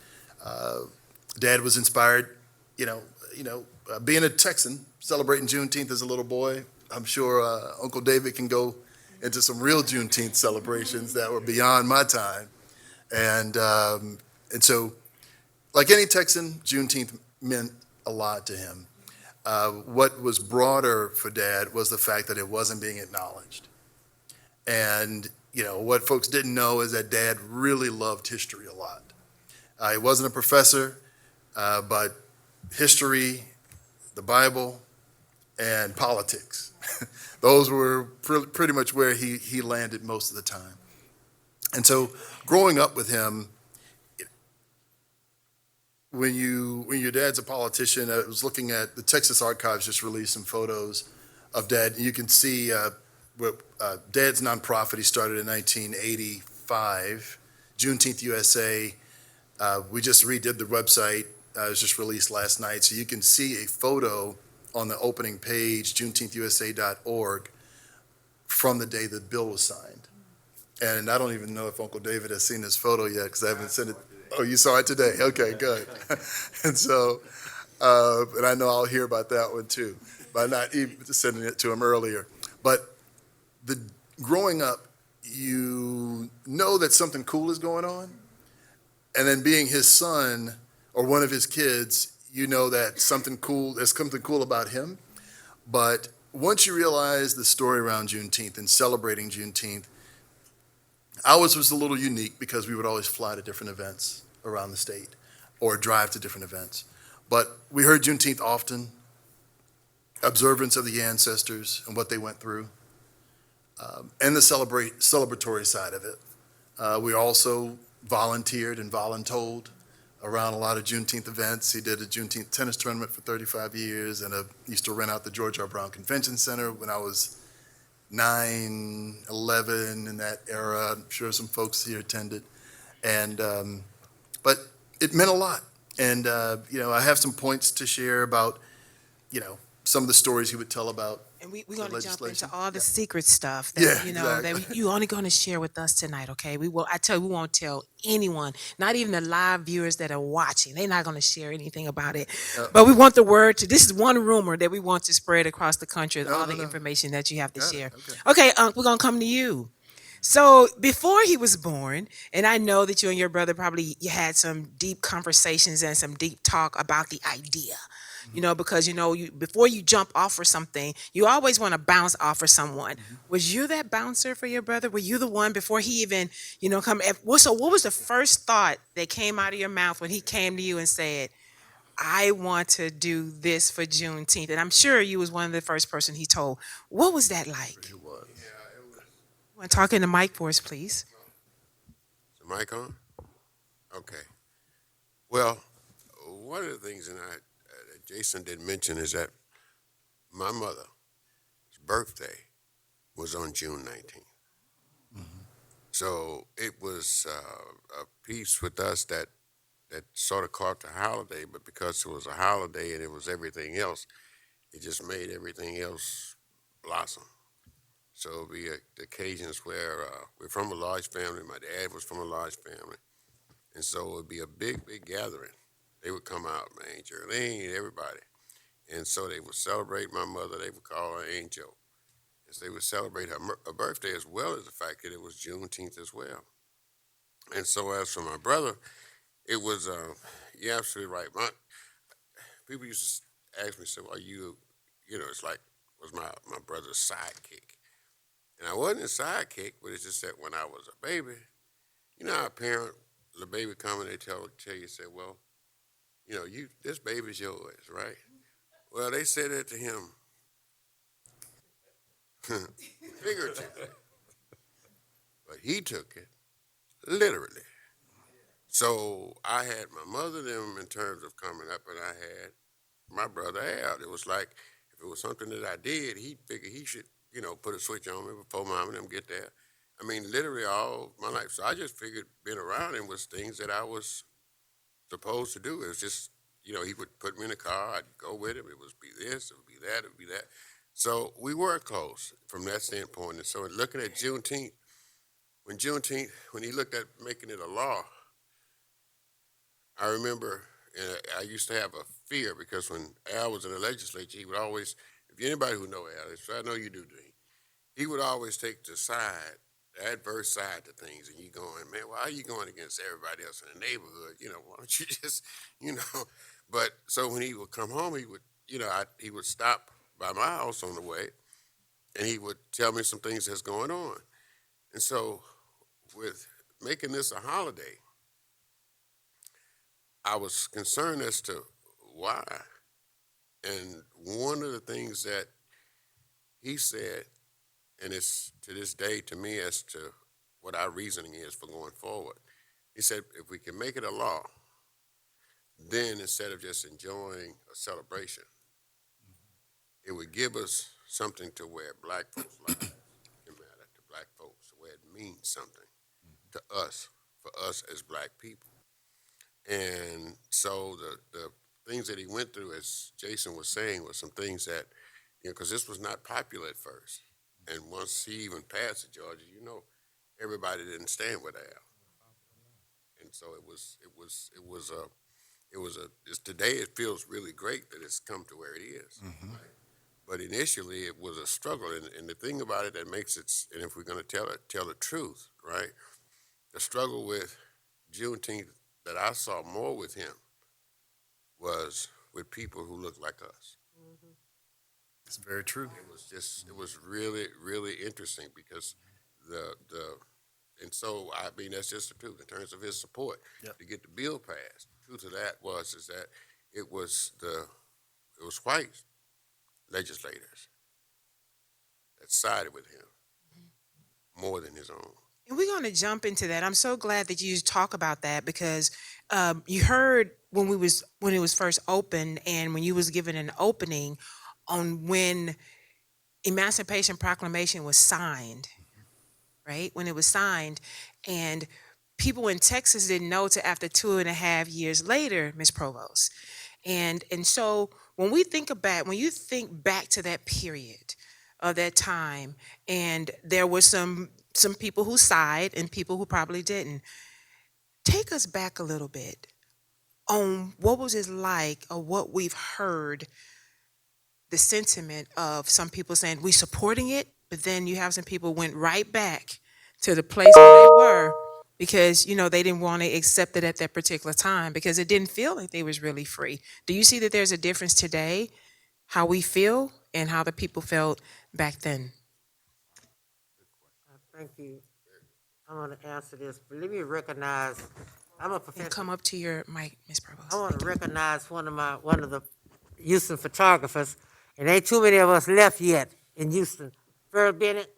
Dad was inspired, being a Texan, celebrating Juneteenth as a little boy. I'm sure Uncle David can go into some real Juneteenth celebrations that were beyond my time. And so, like any Texan, Juneteenth meant a lot to him. What was broader for Dad was the fact that it wasn't being acknowledged. And, what folks didn't know is that Dad really loved history a lot. He wasn't a professor, but history, the Bible, and politics. Those were pretty much where he landed most of the time. And so growing up with him, when your dad's a politician, I was looking at the Texas Archives just released some photos of Dad. And you can see Dad's nonprofit he started in 1985, Juneteenth USA. We just redid the website. It was just released last night. So you can see a photo on the opening page, juneteenthusa.org, from the day the bill was signed. And I don't even know if Uncle David has seen this photo yet because I haven't sent it. Oh, you saw it today? Okay, good. And so, and I know I'll hear about that one too, by not even sending it to him earlier. But growing up, you know that something cool is going on. And then being his son or one of his kids, you know that there's something cool about him. But once you realize the story around Juneteenth and celebrating Juneteenth, ours was a little unique because we would always fly to different events around the state or drive to different events. But we heard Juneteenth often, observance of the ancestors and what they went through, and the celebratory side of it. We also volunteered and voluntold around a lot of Juneteenth events. He did a Juneteenth tennis tournament for 35 years and used to rent out the George R. Brown Convention Center when I was 9, 11 in that era. I'm sure some folks here attended. And, but it meant a lot. And, I have some points to share about, some of the stories he would tell about And we're the going to jump into legislation. all the secret stuff that, Yeah, that you only going to share with us tonight, okay? I tell you, we won't tell anyone, not even the live viewers that are watching. They're not going to share anything about it. But we want the word this is one rumor that we want to spread across the country, No, all no, the no. information that you have to Got it, share. okay. Okay, we're going to come to you. So before he was born, and I know that you and your brother probably you had some deep conversations and some deep talk about the idea. Because before you jump off for something, you always want to bounce off for someone. Was you that bouncer for your brother? Were you the one before he even, come? So what was the first thought that came out of your mouth when he came to you and said, "I want to do this for Juneteenth"? And I'm sure you was one of the first person he told. What was that like? It was. Want to talk in the mic for us, please? Is the mic on? Okay. Well, one of the things that Jason didn't mention is that my mother's birthday was on June 19th. So it was a piece with us that sort of caught the holiday, but because it was a holiday and it was everything else, it just made everything else blossom. So it'll be the occasions where we're from a large family. My dad was from a large family. And so it would be a big, big gathering. They would come out, man, Jerlene, everybody. And so they would celebrate my mother. They would call her Angel. And so they would celebrate her birthday as well as the fact that it was Juneteenth as well. And so as for my brother, it was, you're absolutely right. People used to ask me, so are you, it's like, was my brother's sidekick. And I wasn't a sidekick, but it's just that when I was a baby, how a parent, the baby come and they tell you, say, well, this baby's yours, right? Well, they said that to him figuratively, but he took it literally. So I had my mother them in terms of coming up, and I had my brother out. It was like if it was something that I did, he figured he should, put a switch on me before mom and them get there. I mean, literally all my life. So I just figured being around him was things that I was supposed to do. It was just, he would put me in the car, I'd go with him. It would be this, it would be that, it would be that. So we were close from that standpoint. And so looking at Juneteenth, when he looked at making it a law, I remember I used to have a fear because when Al was in the legislature, he would always, if anybody who know Al, so I know you do, Dean, he would always take the adverse side to things, and you going, man, why are you going against everybody else in the neighborhood? Why don't you just, But so when he would come home, he would, he would stop by my house on the way, and he would tell me some things that's going on. And so with making this a holiday, I was concerned as to why. And one of the things that he said, and it's to this day to me as to what our reasoning is for going forward. He said, if we can make it a law, then instead of just enjoying a celebration, it would give us something to where black folks' lives can matter to black folks, where it means something to us, for us as black people. And so the things that he went through, as Jason was saying, were some things that, because this was not popular at first. And once he even passed to Georgia, everybody didn't stand with Al. And so today it feels really great that it's come to where it is. Right? But initially it was a struggle. And the thing about it that makes it, and if we're going to tell the truth, right? The struggle with Juneteenth that I saw more with him was with people who look like us. It's very true. It was really, really interesting because and so I mean that's just the truth in terms of his support to get the bill passed. The truth of that is that it was white legislators that sided with him more than his own. And we're going to jump into that. I'm so glad that you talk about that because you heard when it was first opened and when you was given an opening on when Emancipation Proclamation was signed, right? When it was signed, and people in Texas didn't know till after 2.5 years later, Miss Provost. And so when you think back to that period of that time, and there were some people who sighed and people who probably didn't. Take us back a little bit on what was it like, or what we've heard, the sentiment of some people saying we supporting it, but then you have some people went right back to the place where they were because they didn't want to accept it at that particular time because it didn't feel like they was really free. Do you see that there's a difference today, how we feel and how the people felt back then? Thank you. I want to answer this, but let me recognize, I'm a And professor. come up to your mic, Ms. Provost. I want to recognize one of the Houston photographers, and ain't too many of us left yet in Houston. Ferb Bennett.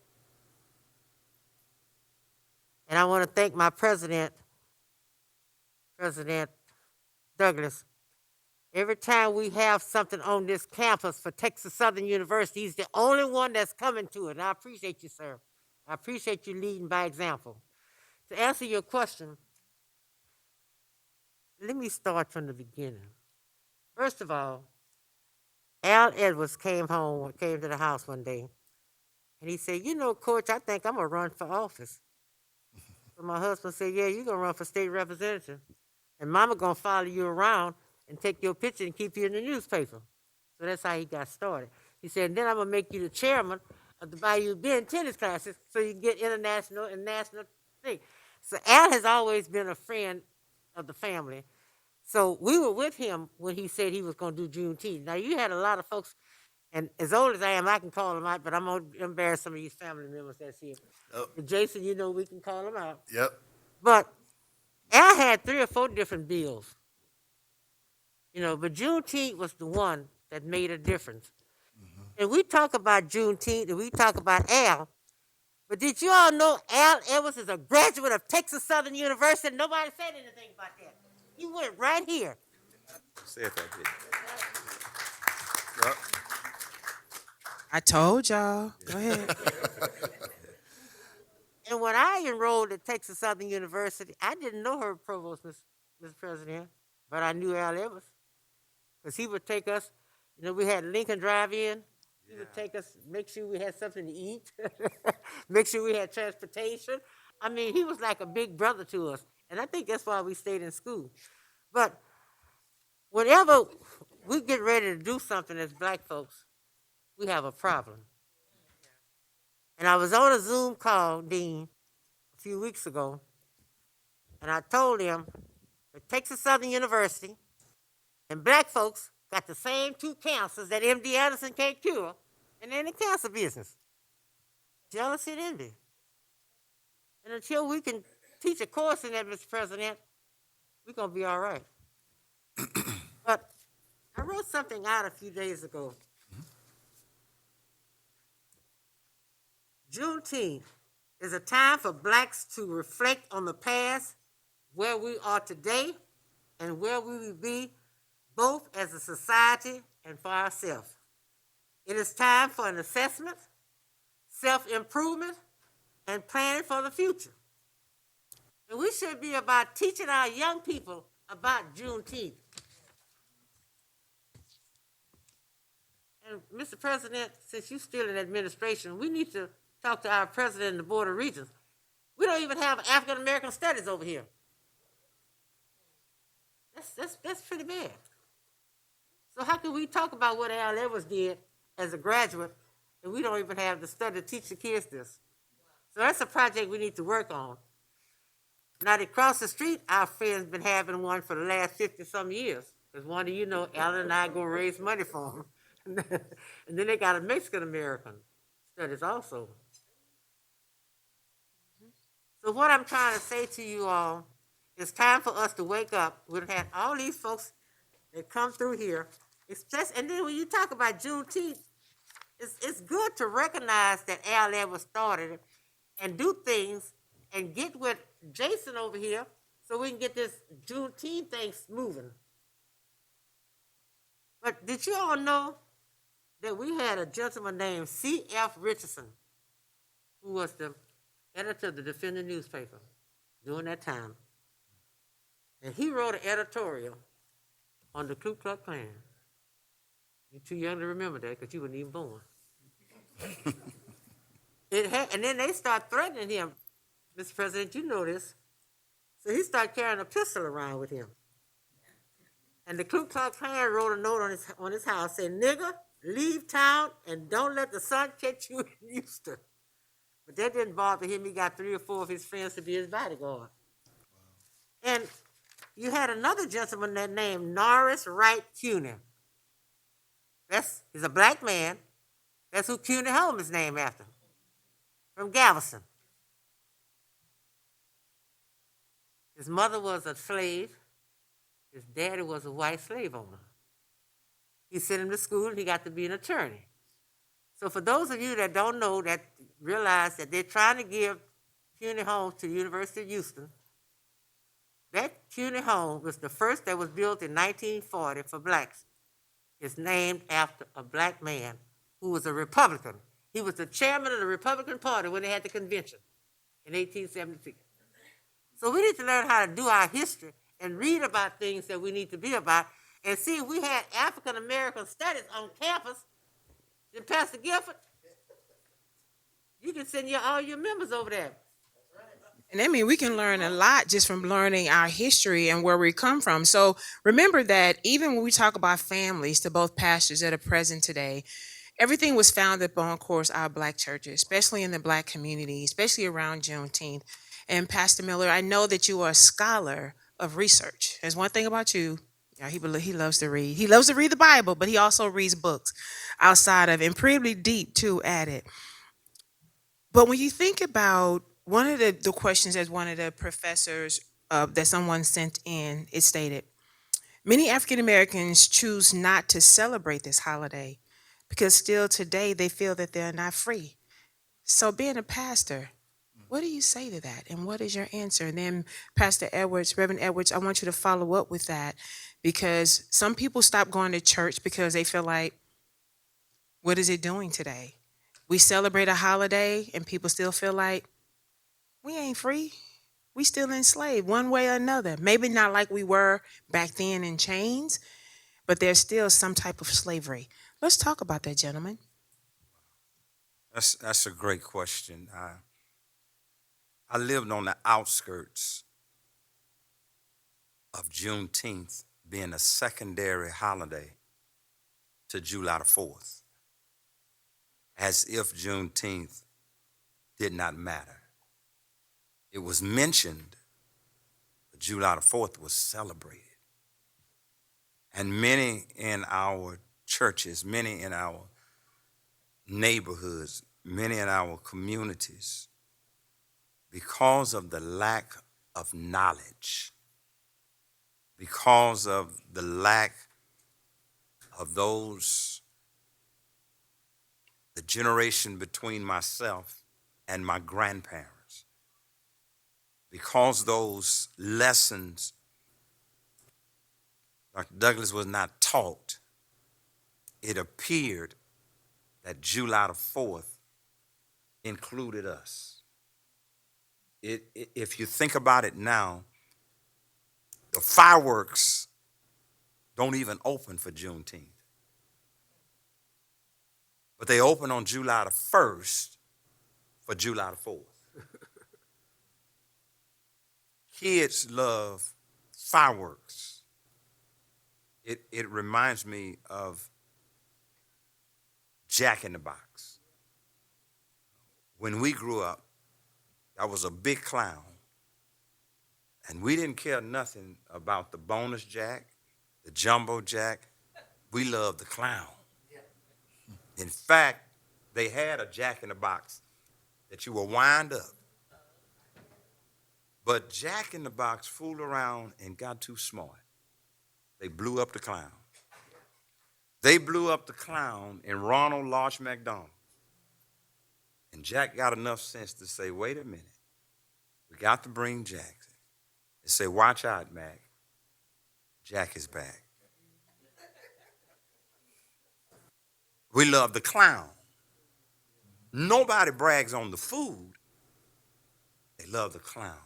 And I want to thank my president, President Douglas. Every time we have something on this campus for Texas Southern University, he's the only one that's coming to it. And I appreciate you, sir. I appreciate you leading by example. To answer your question, let me start from the beginning. First of all, Al Edwards came to the house one day, and he said, Coach, I think I'm going to run for office. So my husband said, yeah, you're going to run for state representative. And mama going to follow you around and take your picture and keep you in the newspaper. So that's how he got started. He said, and then I'm going to make you the chairman of the Bayou Bend tennis classes so you can get international and national thing. So Al has always been a friend of the family. So we were with him when he said he was going to do Juneteenth. Now, you had a lot of folks, and as old as I am, I can call them out, but I'm going to embarrass some of these family members that's here. Oh. But Jason, we can call them out. Yep. But Al had 3 or 4 different bills. But Juneteenth was the one that made a difference. Mm-hmm. And we talk about Juneteenth and we talk about Al, but did you all know Al Edwards is a graduate of Texas Southern University? Nobody said anything about that. He went right here. Say if I did. Yep. I told y'all. Go ahead. And when I enrolled at Texas Southern University, I didn't know her provost, Mr. President, but I knew Al Evans. Because he would take us, we had Lincoln Drive-In. He would take us, make sure we had something to eat, make sure we had transportation. I mean, he was like a big brother to us. And I think that's why we stayed in school. But whenever we get ready to do something as black folks, we have a problem. And I was on a Zoom call, Dean, a few weeks ago, and I told him that Texas Southern University and black folks got the same 2 cancers that MD Anderson can't cure, and they're in the cancer business. Jealousy and envy. And until we can teach a course in that, Mr. President, we're going to be all right. But I wrote something out a few days ago. Juneteenth is a time for blacks to reflect on the past, where we are today, and where we will be, both as a society and for ourselves. It is time for an assessment, self-improvement, and planning for the future. And we should be about teaching our young people about Juneteenth. And Mr. President, since you're still in administration, we need to talk to our president and the Board of Regents. We don't even have African American studies over here. That's pretty bad. So how can we talk about what Al Edwards did as a graduate, and we don't even have the study to teach the kids this? So that's a project we need to work on. Now, across the street, our friends been having one for the last 50-some years. Because Wanda, Alan and I go raise money for them. And then they got a Mexican American studies also. So what I'm trying to say to you all, it's time for us to wake up. We've had all these folks that come through here. And then when you talk about Juneteenth, it's good to recognize that Al Edwards started it and do things and get with Jason over here so we can get this Juneteenth thing moving. But did you all know that we had a gentleman named C.F. Richardson, who was the editor of the Defender newspaper? during that time. And he wrote an editorial on the Ku Klux Klan. You're too young to remember that because you weren't even born. And then they start threatening him. Mr. President, you know this. So he started carrying a pistol around with him. And the Ku Klux Klan wrote a note on his house saying, "Nigger, leave town and don't let the sun catch you in Houston." But that didn't bother him. He got 3 or 4 of his friends to be his bodyguard. And you had another gentleman that named Norris Wright Cuny. He's a black man. That's who Cuny Home is named after, from Galveston. His mother was a slave. His daddy was a white slave owner. He sent him to school and he got to be an attorney. So for those of you that don't know, that realize that they're trying to give CUNY homes to the University of Houston, that CUNY home was the first that was built in 1940 for blacks. It's named after a black man who was a Republican. He was the chairman of the Republican Party when they had the convention in 1876. So we need to learn how to do our history and read about things that we need to be about. And see, if we had African American studies on campus, then Pastor Gifford, you can send all your members over there. And I mean, we can learn a lot just from learning our history and where we come from. So remember that even when we talk about families, to both pastors that are present today, everything was founded upon, of course, our black churches, especially in the black community, especially around Juneteenth. And Pastor Miller, I know that you are a scholar of research. There's one thing about you. He loves to read. He loves to read the Bible, but he also reads books outside of, and pretty deep too at it. But when you think about one of the questions that one of the professors that someone sent in, it stated, many African Americans choose not to celebrate this holiday because still today they feel that they're not free. So being a pastor, what do you say to that? And what is your answer? And then Pastor Edwards, Reverend Edwards, I want you to follow up with that, because some people stop going to church because they feel like, what is it doing today? We celebrate a holiday and people still feel like we ain't free. We still enslaved one way or another. Maybe not like we were back then in chains, but there's still some type of slavery. Let's talk about that, gentlemen. That's a great question. I lived on the outskirts of Juneteenth being a secondary holiday to July the 4th, as if Juneteenth did not matter. It was mentioned, but July the 4th was celebrated. And many in our churches, many in our neighborhoods, many in our communities, because of the lack of knowledge, because of the lack of the generation between myself and my grandparents, because those lessons Dr. Douglas was not taught, it appeared that July the 4th included us. If you think about it now, the fireworks don't even open for Juneteenth. But they open on July the 1st for July the 4th. Kids love fireworks. It reminds me of Jack in the Box. When we grew up, I was a big clown. And we didn't care nothing about the bonus jack, the jumbo jack. We loved the clown. In fact, they had a Jack in the Box that you would wind up. But Jack in the Box fooled around and got too smart. They blew up the clown. They blew up the clown in Ronald Lodge McDonald. And Jack got enough sense to say, wait a minute, we got to bring Jack. And say, watch out, Mac. Jack is back. We love the clown. Nobody brags on the food. They love the clown.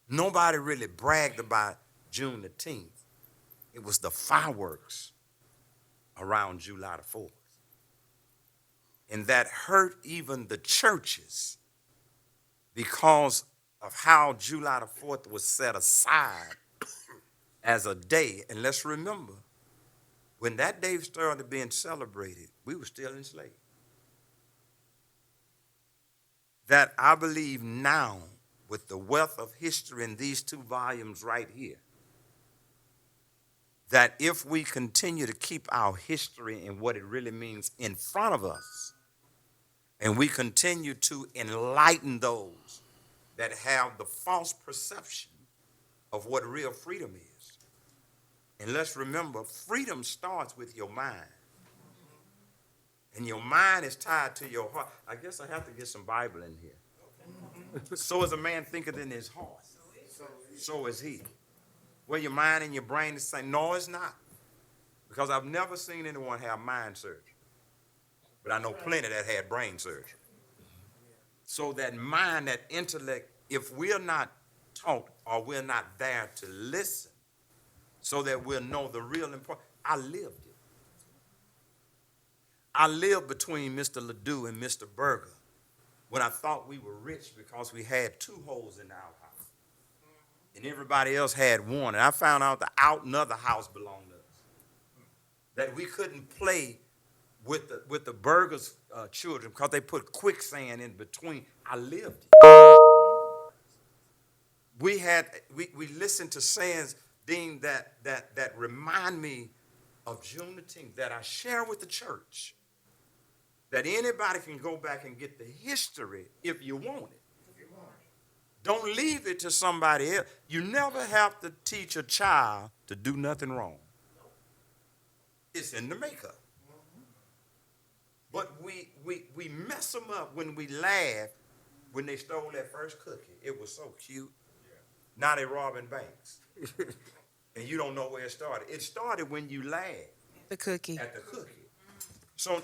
Nobody really bragged about June the 10th. It was the fireworks around July the 4th. And that hurt even the churches because of how July the 4th was set aside as a day. And let's remember, when that day started being celebrated, we were still enslaved. That I believe now, with the wealth of history in these two volumes right here, that if we continue to keep our history and what it really means in front of us, and we continue to enlighten those that have the false perception of what real freedom is. And let's remember, freedom starts with your mind. And your mind is tied to your heart. I guess I have to get some Bible in here. So is a man thinketh in his heart, so is he. Well, your mind and your brain is saying, no, it's not. Because I've never seen anyone have mind surgery. But I know plenty that had brain surgery. So that mind, that intellect, if we're not taught or we're not there to listen so that we'll know the real important, I lived it. I lived between Mr. Ledoux and Mr. Berger when I thought we were rich because we had two holes in our house. And everybody else had one. And I found out that another house belonged to us. That we couldn't play with the Berger's children because they put quicksand in between. I lived it. We listened to sayings deemed that remind me of June the 10th that I share with the church. That anybody can go back and get the history if you want it. Don't leave it to somebody else. You never have to teach a child to do nothing wrong. It's in the makeup. But we mess them up when we laugh when they stole that first cookie. It was so cute. Now they robbing banks. And you don't know where it started. It started when you laughed. The cookie. At the cookie. So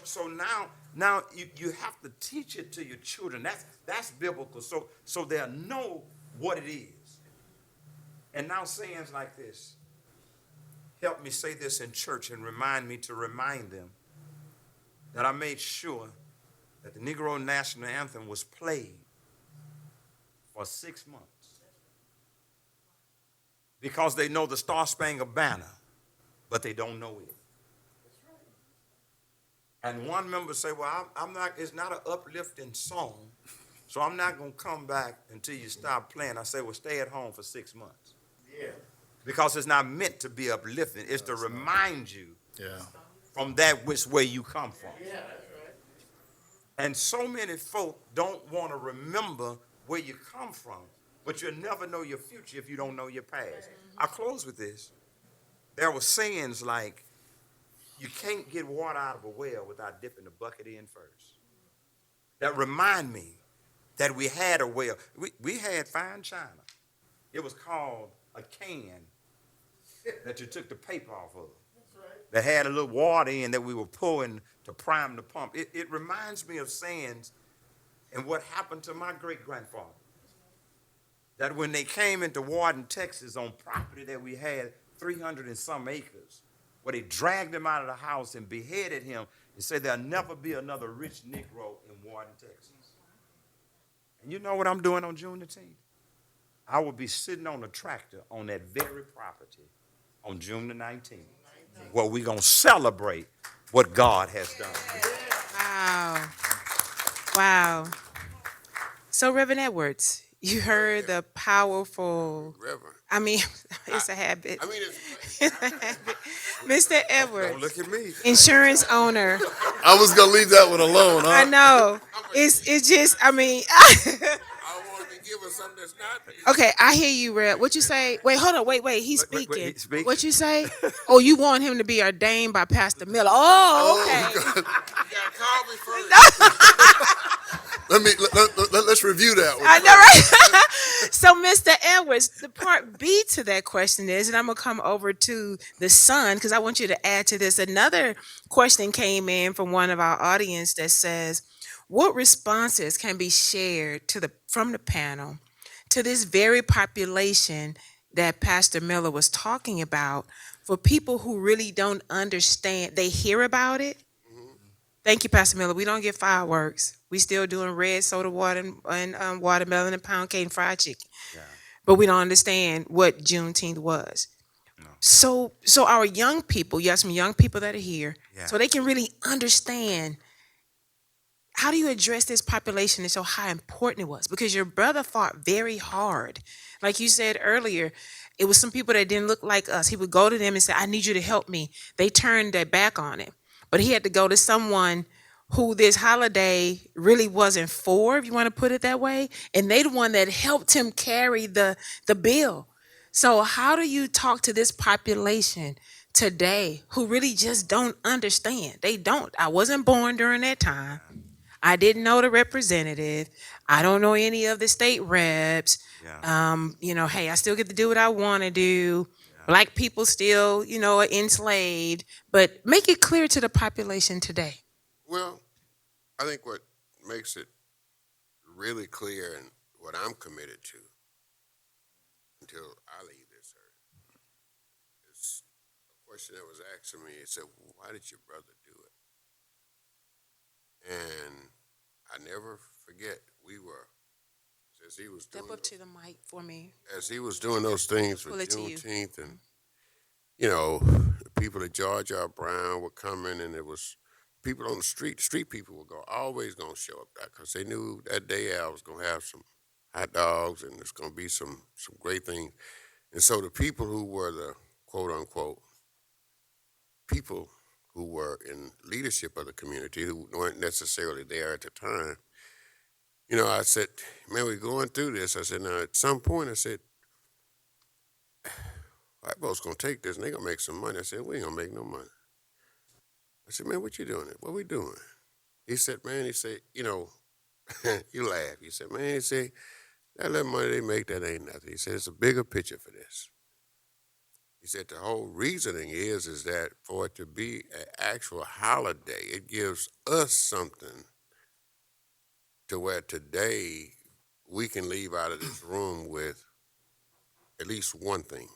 now you have to teach it to your children. That's biblical. So they'll know what it is. And now sayings like this help me say this in church and remind me to remind them that I made sure that the Negro National Anthem was played for 6 months. Because they know the Star Spangled Banner, but they don't know it. And one member say, well, it's not an uplifting song, so I'm not going to come back until you stop playing. I say, well, stay at home for 6 months. Yeah. Because it's not meant to be uplifting. It's to remind you from that which way you come from. Yeah, that's right. And so many folk don't want to remember where you come from, but you'll never know your future if you don't know your past. I'll close with this. There were sayings like, you can't get water out of a well without dipping the bucket in first. That remind me that we had a well. We had fine china. It was called a can that you took the paper off of. That had a little water in that we were pouring to prime the pump. It reminds me of sayings and what happened to my great-grandfather. That when they came into Warden, Texas on property that we had 300 and some acres, where they dragged him out of the house and beheaded him and said there'll never be another rich Negro in Warden, Texas. And you know what I'm doing on June the 10th? I will be sitting on a tractor on that very property on June the 19th, where we're going to celebrate what God has done. Wow. Wow. So, Reverend Edwards, you heard the powerful, Reverend. I mean, it's a habit. I mean, Mr. Don't Edwards, look at me. insurance owner. I was gonna leave that one alone, huh? I know. It's just, I mean, I want to give us something that's not. okay, I hear you, Red. What you say? Wait, hold on. Wait. He's Wait, speaking. he's speaking. What you say? Oh, you want him to be ordained by Pastor Miller. Oh, okay. You gotta call me first. Let's review that one. I know, right? So, Mr. Edwards, the part B to that question is, and I'm going to come over to the son because I want you to add to this. Another question came in from one of our audience that says, what responses can be shared from the panel to this very population that Pastor Miller was talking about, for people who really don't understand, they hear about it. Thank you, Pastor Miller. We don't get fireworks. We still doing red soda water and watermelon and pound cake and fried chicken. Yeah. But we don't understand what Juneteenth was. No. So our young people, you have some young people that are here, Yeah. so they can really understand, how do you address this population and show how important it was? Because your brother fought very hard. Like you said earlier, it was some people that didn't look like us. He would go to them and say, I need you to help me. They turned their back on him. But he had to go to someone who this holiday really wasn't for, if you want to put it that way. And they the one that helped him carry the bill. So how do you talk to this population today who really just don't understand? They don't. I wasn't born during that time. I didn't know the representative. I don't know any of the state reps. Yeah. Hey, I still get to do what I want to do. Black people still, are enslaved. But make it clear to the population today. Well, I think what makes it really clear and what I'm committed to until I leave this earth is a question that was asked to me. It said, why did your brother do it? And I never forget, as he was Step doing up to the mic for me. as he was doing those things for Pull it to you. Juneteenth, and the people at George R. Brown were coming, and it was people on the street. Street people were always gonna show up because they knew that day I was gonna have some hot dogs, and there's gonna be some great things. And so the people who were the quote unquote people who were in leadership of the community, who weren't necessarily there at the time, I said, man, we're going through this. I said, now at some point, I said, white folks gonna take this and they gonna make some money. I said, we ain't gonna make no money. I said, man, what you doing? What we doing? He said, you laugh. He said, man, that little money they make, that ain't nothing. He said, it's a bigger picture for this. He said, the whole reasoning is that for it to be an actual holiday, it gives us something to where today we can leave out of this room with at least one thing.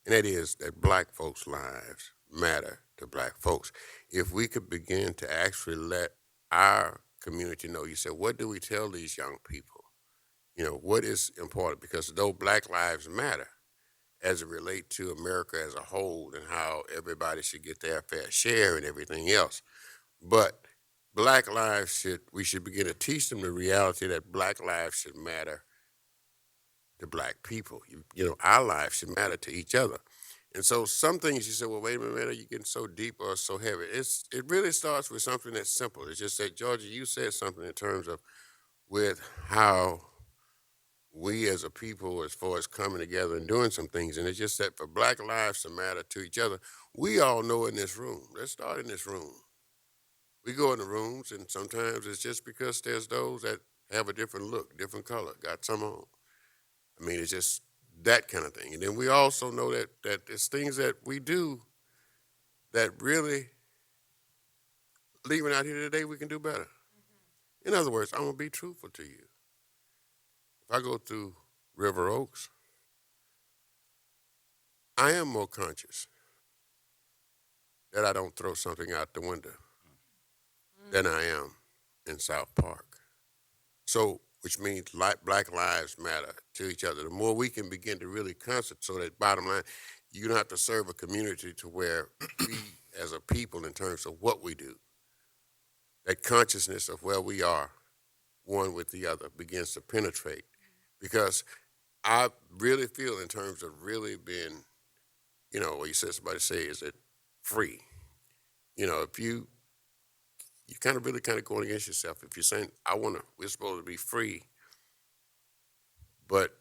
And that is that black folks' lives matter to black folks. If we could begin to actually let our community know, you said, what do we tell these young people? What is important? Because though black lives matter as it relates to America as a whole and how everybody should get their fair share and everything else, but black lives we should begin to teach them the reality that black lives should matter to black people. Our lives should matter to each other. And so some things you say, well, wait a minute, are you getting so deep or so heavy? It really starts with something that's simple. It's just that, Georgia, you said something in terms of with how we as a people, as far as coming together and doing some things, and it's just that for black lives to matter to each other, we all know in this room. Let's start in this room. We go in the rooms, and sometimes it's just because there's those that have a different look, different color, got some on. I mean, it's just that kind of thing. And then we also know that there's things that we do that really, leaving out here today, we can do better. In other words, I'm going to be truthful to you. If I go through River Oaks, I am more conscious that I don't throw something out the window than I am in South Park. So, which means black lives matter to each other. The more we can begin to really concentrate, so that bottom line, you don't have to serve a community to where we as a people in terms of what we do, that consciousness of where we are, one with the other, begins to penetrate. Because I really feel in terms of really being, what you said somebody say, is it free? If you kind of going against yourself. If you're saying, we're supposed to be free, but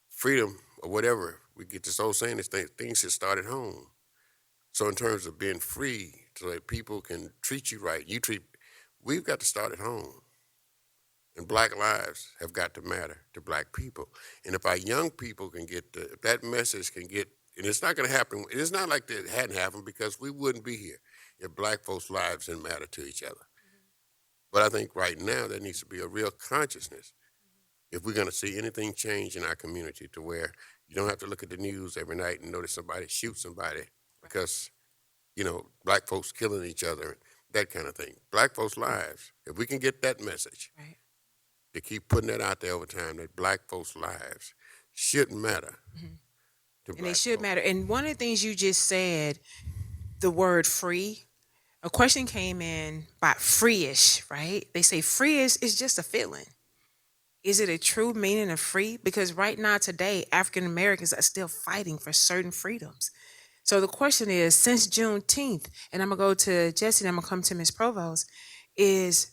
freedom or whatever, we get this old saying, things should start at home. So in terms of being free, so that people can treat you right, we've got to start at home. And black lives have got to matter to black people. And if our young people can get if that message can get, and it's not going to happen, it's not like that it hadn't happened, because we wouldn't be here if black folks' lives didn't matter to each other. But I think right now there needs to be a real consciousness if we're going to see anything change in our community to where you don't have to look at the news every night and notice somebody shoot somebody because, black folks killing each other, that kind of thing. Black folks' lives, if we can get that message, Right. to keep putting that out there over time, that black folks' lives shouldn't matter to And they black should folks. matter. And one of the things you just said, the word free, a question came in about free-ish, right? They say free-ish is just a feeling. Is it a true meaning of free? Because right now, today, African Americans are still fighting for certain freedoms. So the question is, since Juneteenth, and I'm gonna go to Jesse, and I'm gonna come to Ms. Provost, is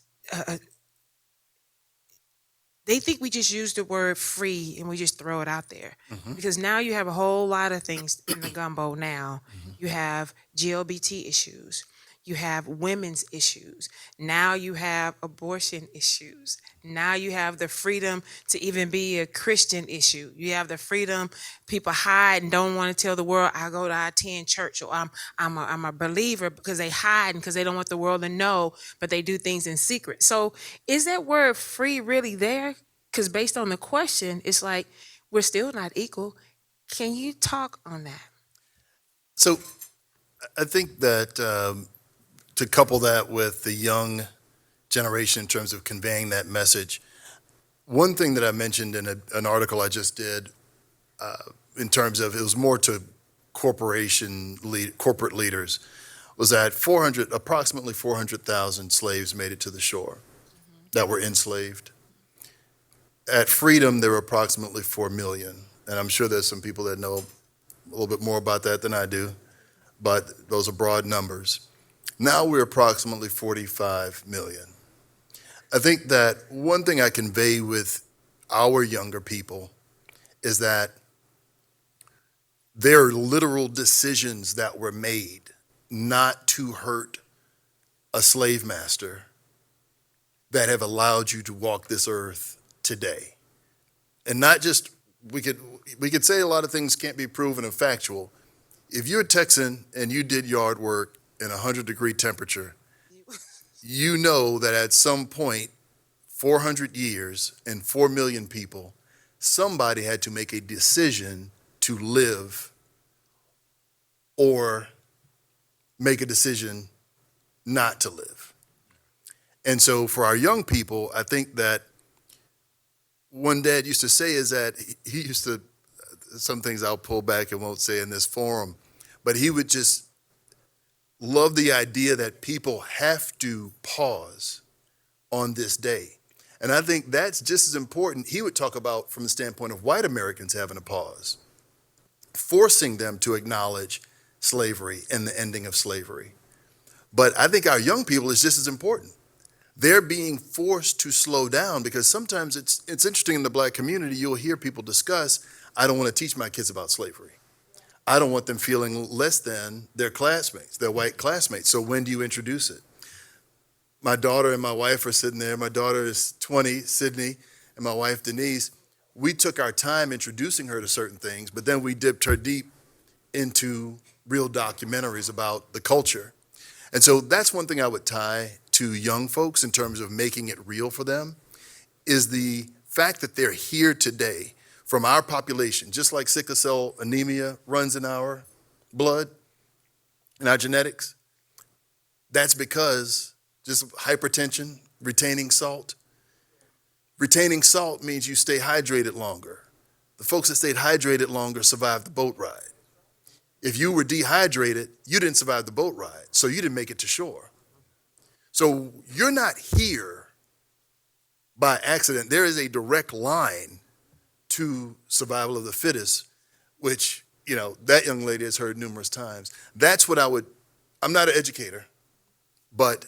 they think we just use the word free and we just throw it out there. Because now you have a whole lot of things in the gumbo now. You have GLBT issues. You have women's issues. Now you have abortion issues. Now you have the freedom to even be a Christian issue. You have the freedom people hide and don't want to tell the world, I go to I attend church, or I'm a believer, because they hide and because they don't want the world to know, but they do things in secret. So is that word free really there? Because based on the question, it's like we're still not equal. Can you talk on that? So I think that to couple that with the young generation in terms of conveying that message, one thing that I mentioned in an article I just did in terms of, it was more to corporate leaders, was that approximately 400,000 slaves made it to the shore that were enslaved. At freedom, there were approximately 4 million. And I'm sure there's some people that know a little bit more about that than I do, but those are broad numbers. Now we're approximately 45 million. I think that one thing I convey with our younger people is that there are literal decisions that were made not to hurt a slave master that have allowed you to walk this earth today. And not just, we could say a lot of things can't be proven and factual. If you're a Texan and you did yard work in 100-degree temperature, you know that at some point, 400 years and 4 million people, somebody had to make a decision to live or make a decision not to live. And so for our young people, I think that one dad used to say is that he used to, some things I'll pull back and won't say in this forum, but he would just love the idea that people have to pause on this day. And I think that's just as important. He would talk about from the standpoint of white Americans having a pause, forcing them to acknowledge slavery and the ending of slavery. But I think our young people is just as important. They're being forced to slow down, because sometimes it's interesting in the black community, you'll hear people discuss, I don't want to teach my kids about slavery. I don't want them feeling less than their classmates, their white classmates. So when do you introduce it? My daughter and my wife are sitting there. My daughter is 20, Sydney, and my wife, Denise. We took our time introducing her to certain things, but then we dipped her deep into real documentaries about the culture. And so that's one thing I would tie to young folks in terms of making it real for them, is the fact that they're here today from our population, just like sickle cell anemia runs in our blood, in our genetics. That's because just hypertension, retaining salt. Retaining salt means you stay hydrated longer. The folks that stayed hydrated longer survived the boat ride. If you were dehydrated, you didn't survive the boat ride, so you didn't make it to shore. So you're not here by accident. There is a direct line to survival of the fittest, which, that young lady has heard numerous times. That's what I'm not an educator, but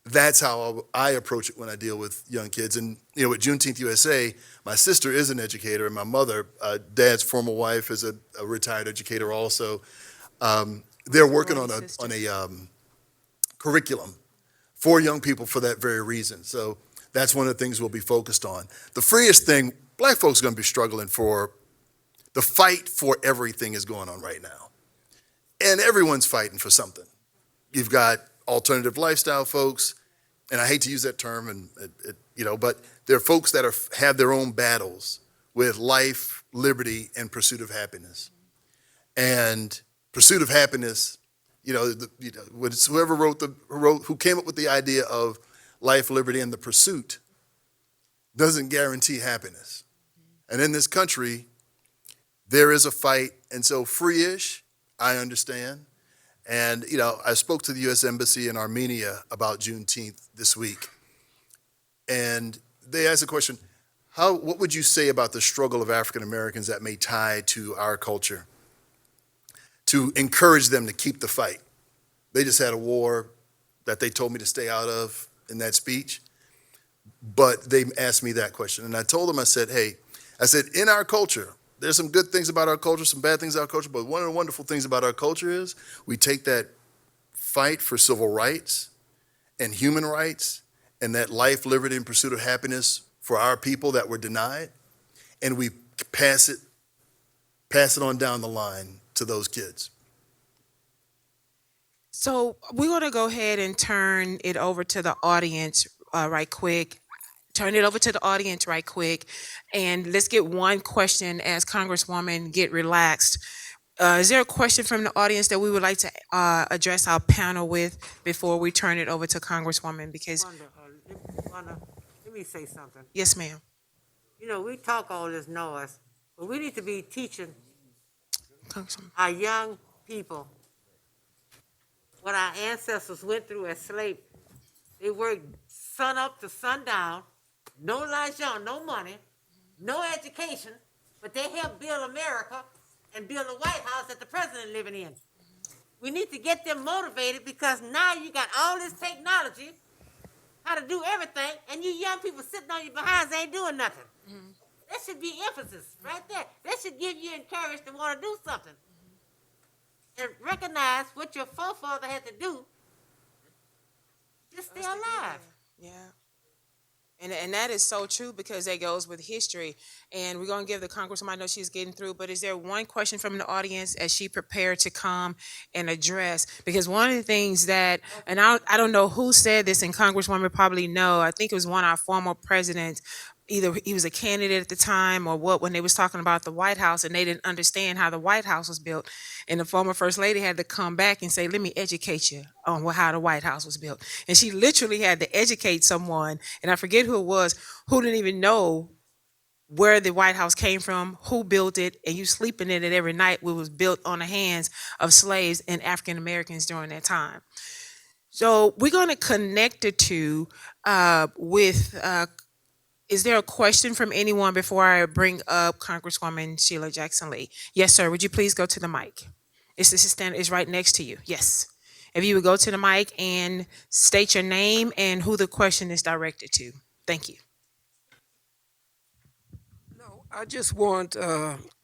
that's how I approach it when I deal with young kids. And, with Juneteenth USA, my sister is an educator, and my mother, Dad's former wife, is a retired educator also. They're working on a curriculum for young people for that very reason. So that's one of the things we'll be focused on. The freest thing, black folks are going to be struggling for, the fight for everything is going on right now. And everyone's fighting for something. You've got alternative lifestyle folks, and I hate to use that term, and but there are folks that have their own battles with life, liberty, and pursuit of happiness. And pursuit of happiness, whoever who came up with the idea of life, liberty, and the pursuit doesn't guarantee happiness. And in this country, there is a fight, and so free-ish, I understand. And, I spoke to the U.S. Embassy in Armenia about Juneteenth this week, and they asked the question, what would you say about the struggle of African Americans that may tie to our culture to encourage them to keep the fight? They just had a war that they told me to stay out of in that speech, but they asked me that question. And I told them, I said, in our culture, there's some good things about our culture, some bad things about our culture, but one of the wonderful things about our culture is we take that fight for civil rights and human rights and that life, liberty, and pursuit of happiness for our people that were denied, and we pass it on down the line to those kids. So we're going to go ahead and turn it over to the audience right quick. Turn it over to the audience right quick. And let's get one question as Congresswoman get relaxed. Is there a question from the audience that we would like to address our panel with before we turn it over to Congresswoman? Because Wanda, let me say something. yes, ma'am. We talk all this noise, but we need to be teaching Congresswoman. our young people what our ancestors went through as slaves. They worked sun up to sundown, no l'argent, no money, no education, but they helped build America and build the White House that the president living in. We need to get them motivated because now you got all this technology, how to do everything, and you young people sitting on your behinds ain't doing nothing. Mm-hmm. That should be emphasis right there. That should give you encouragement to want to do something. And recognize what your forefather had to do to stay alive. Yeah. And that is so true because that goes with history. And we're going to give the Congresswoman, I know she's getting through, but is there one question from the audience as she prepared to come and address? Because one of the things that, and I don't know who said this, and Congresswoman probably know, I think it was one of our former presidents, either he was a candidate at the time or what, when they was talking about the White House and they didn't understand how the White House was built. And the former First Lady had to come back and say, let me educate you on how the White House was built. And she literally had to educate someone, and I forget who it was, who didn't even know where the White House came from, who built it, and you sleeping in it every night. It was built on the hands of slaves and African Americans during that time. So we're going to connect the two with is there a question from anyone before I bring up Congresswoman Sheila Jackson Lee? Yes, sir. Would you please go to the mic? It's right next to you. Yes. If you would go to the mic and state your name and who the question is directed to. Thank you. No, I just want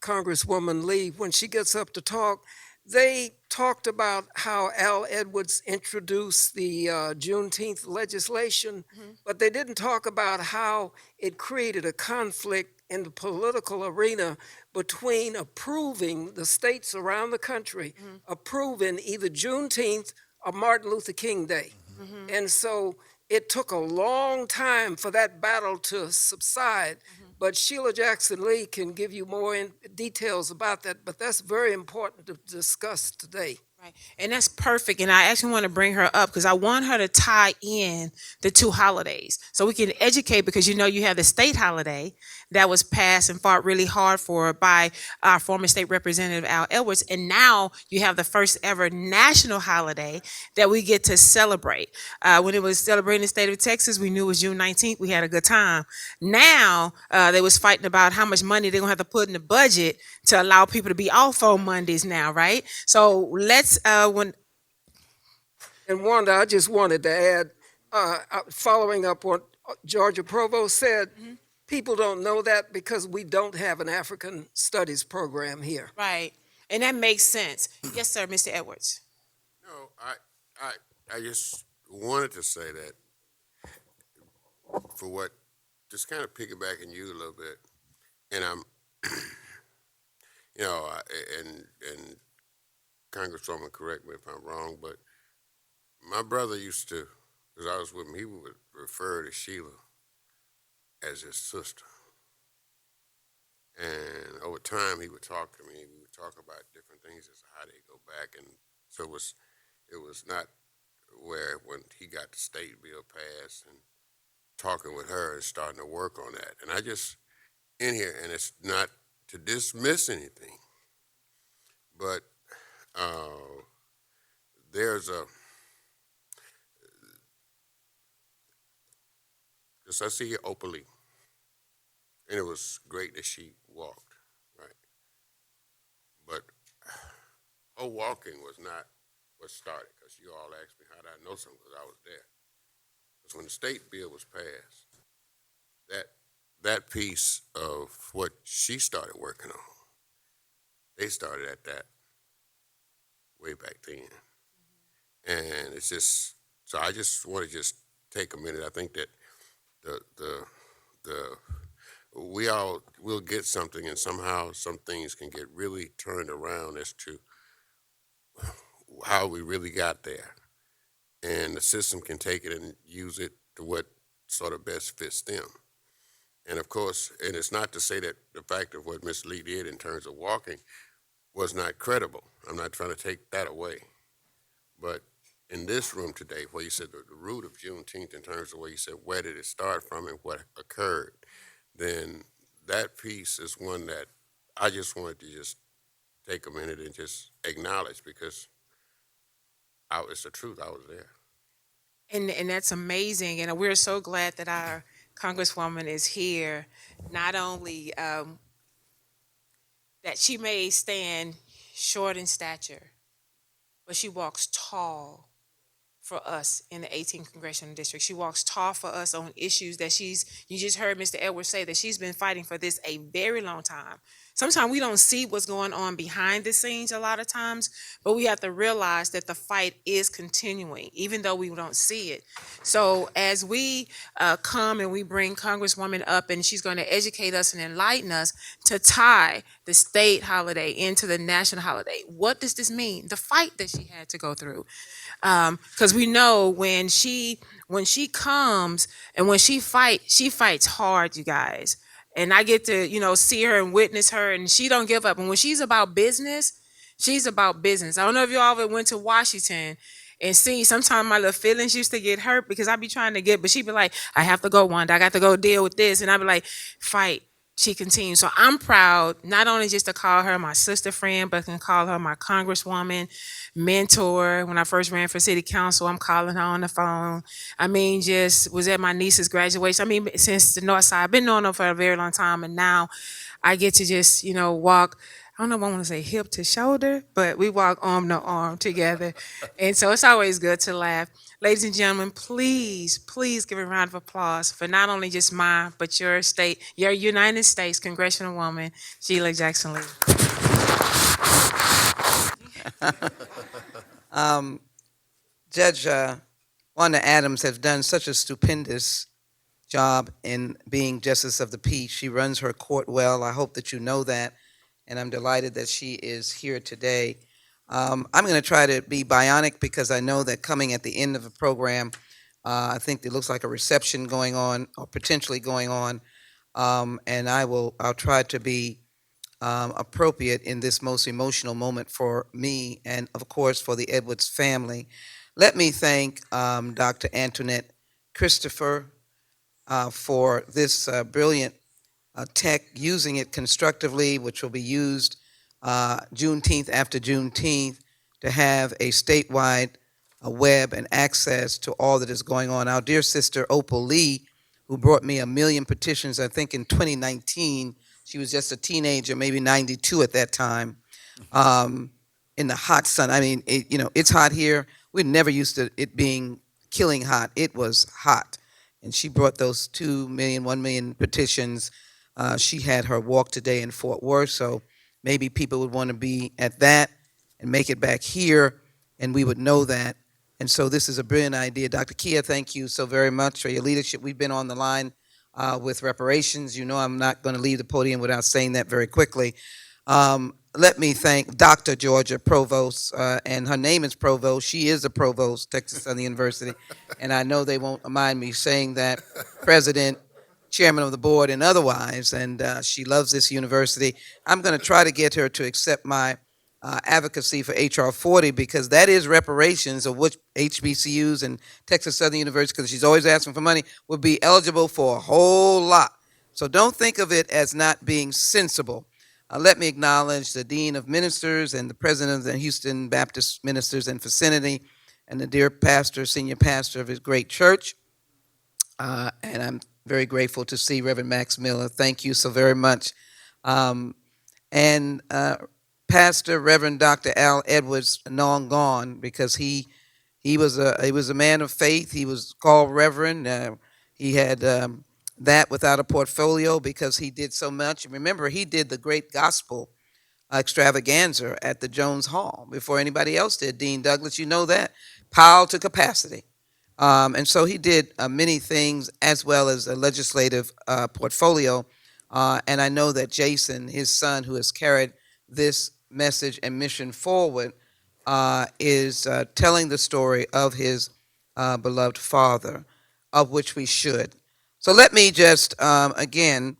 Congresswoman Lee, when she gets up to talk, they talked about how Al Edwards introduced the Juneteenth legislation, but they didn't talk about how it created a conflict in the political arena between approving the states around the country, approving either Juneteenth or Martin Luther King Day. And so it took a long time for that battle to subside. But Sheila Jackson Lee can give you more details about that, but that's very important to discuss today. Right. And that's perfect. And I actually want to bring her up because I want her to tie in the two holidays so we can educate, because you have the state holiday that was passed and fought really hard for by our former state representative Al Edwards. And now you have the first ever national holiday that we get to celebrate. When it was celebrating the state of Texas, we knew it was June 19th. We had a good time. Now they was fighting about how much money they're going to have to put in the budget to allow people to be off on Mondays now, right? So let's And Wanda, I just wanted to add, following up what Georgia Provost said, people don't know that because we don't have an African Studies program here. right, and that makes sense. Yes, sir, Mr. Edwards. No, I just wanted to say that for what, just kind of piggybacking you a little bit, and I'm, and Congresswoman, correct me if I'm wrong, but my brother used to Because I was with him, he would refer to Sheila as his sister. And over time, he would talk to me. We would talk about different things as to how they go back. And so it was not where when he got the state bill passed and talking with her and starting to work on that. And I just, in here, and it's not to dismiss anything, but there's a, because I see here Opal Lee, and it was great that she walked, right? But her walking was not what started, because you all asked me how did I know something, because I was there. Because when the state bill was passed, that piece of what she started working on, they started at that way back then. And it's just, so I just want to just take a minute. I think that we all will get something, and somehow some things can get really turned around as to how we really got there. And the system can take it and use it to what sort of best fits them. And of course, and it's not to say that the fact of what Ms. Lee did in terms of walking was not credible. I'm not trying to take that away. But in this room today, where you said the root of Juneteenth in terms of where you said where did it start from and what occurred, then that piece is one that I just wanted to just take a minute and just acknowledge, because it's the truth. I was there. And that's amazing. And we're so glad that our Congresswoman is here. Not only that she may stand short in stature, but she walks tall for us in the 18th Congressional District. She walks tall for us on issues that you just heard Mr. Edwards say that she's been fighting for this a very long time. Sometimes we don't see what's going on behind the scenes a lot of times, but we have to realize that the fight is continuing, even though we don't see it. So as we come and we bring Congresswoman up, and she's going to educate us and enlighten us to tie the state holiday into the national holiday. What does this mean? The fight that she had to go through. Because we know when she comes and when she fights hard, you guys. And I get to, see her and witness her, and she don't give up. And when she's about business, she's about business. I don't know if you all ever went to Washington and see, sometimes my little feelings used to get hurt because I'd be trying to but she'd be like, I have to go, Wanda. I got to go deal with this. And I'd be like, fight. She continues. So I'm proud not only just to call her my sister friend, but can call her my Congresswoman, mentor. When I first ran for city council, I'm calling her on the phone. I mean, just was at my niece's graduation. I mean, since the North Side, I've been knowing her for a very long time, and now I get to just, walk. I don't know if I want to say hip to shoulder, but we walk arm to arm together. And so it's always good to laugh. Ladies and gentlemen, please, please give a round of applause for not only just mine, but your United States Congressional Woman, Sheila Jackson Lee. Judge Wanda Adams has done such a stupendous job in being Justice of the Peace. She runs her court well. I hope that you know that, and I'm delighted that she is here today. I'm going to try to be bionic because I know that coming at the end of the program, I think it looks like a reception going on or potentially going on, and I'll try to be appropriate in this most emotional moment for me and, of course, for the Edwards family. Let me thank Dr. Antoinette Christopher for this brilliant tech, using it constructively, which will be used Juneteenth after Juneteenth to have a statewide web and access to all that is going on. Our dear sister Opal Lee, who brought me 1 million petitions, I think in 2019, she was just a teenager, maybe 92 at that time, in the hot sun. I mean, it's hot here. We're never used to it being killing hot. It was hot. And she brought those 2 million, 1 million petitions. She had her walk today in Fort Worth, so maybe people would want to be at that and make it back here, and we would know that. And so this is a brilliant idea. Dr. Kia, thank you so very much for your leadership. We've been on the line with reparations. You know I'm not going to leave the podium without saying that very quickly. let me thank Dr. Georgia Provost, and her name is Provost. She is a provost, Texas Southern University, and I know they won't mind me saying that, president, chairman of the board, and otherwise, and she loves this university. I'm going to try to get her to accept my advocacy for HR 40 because that is reparations of which HBCUs and Texas Southern University, because she's always asking for money, would be eligible for a whole lot. So don't think of it as not being sensible. Let me acknowledge the Dean of Ministers and the President of the Houston Baptist Ministers and Vicinity and the dear pastor, senior pastor of his great church. And I'm very grateful to see Reverend Max Miller. Thank you so very much. And Pastor Reverend Dr. Al Edwards, long gone, because he was a man of faith. He was called Reverend. He had that without a portfolio because he did so much. Remember, he did the great gospel extravaganza at the Jones Hall before anybody else did. Dean Douglas, you know that. Power to capacity. And so he did many things as well as a legislative portfolio. And I know that Jason, his son, who has carried this message and mission forward, is telling the story of his beloved father, of which we should. So let me just, again,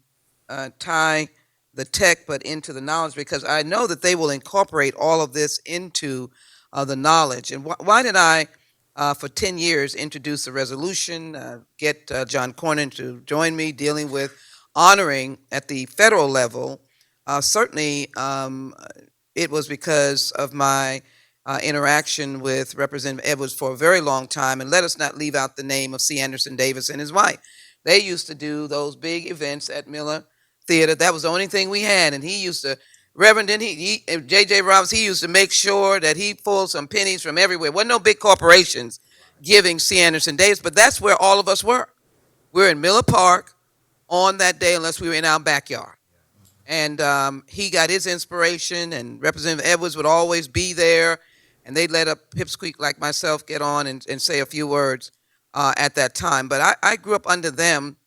tie the tech but into the knowledge, because I know that they will incorporate all of this into the knowledge. And why did I, for 10 years, introduce a resolution, get John Cornyn to join me dealing with honoring at the federal level? Certainly, it was because of my interaction with Representative Edwards for a very long time. And let us not leave out the name of C. Anderson Davis and his wife. They used to do those big events at Miller Theater. That was the only thing we had. And he used to, Reverend, didn't he J.J. Robbins, he used to make sure that he pulled some pennies from everywhere. Wasn't no big corporations giving C. Anderson Davis, but that's where all of us were. We're in Miller Park on that day, unless we were in our backyard. And he got his inspiration, and Representative Edwards would always be there, and they'd let a pipsqueak like myself get on and say a few words at that time. But I grew up under them,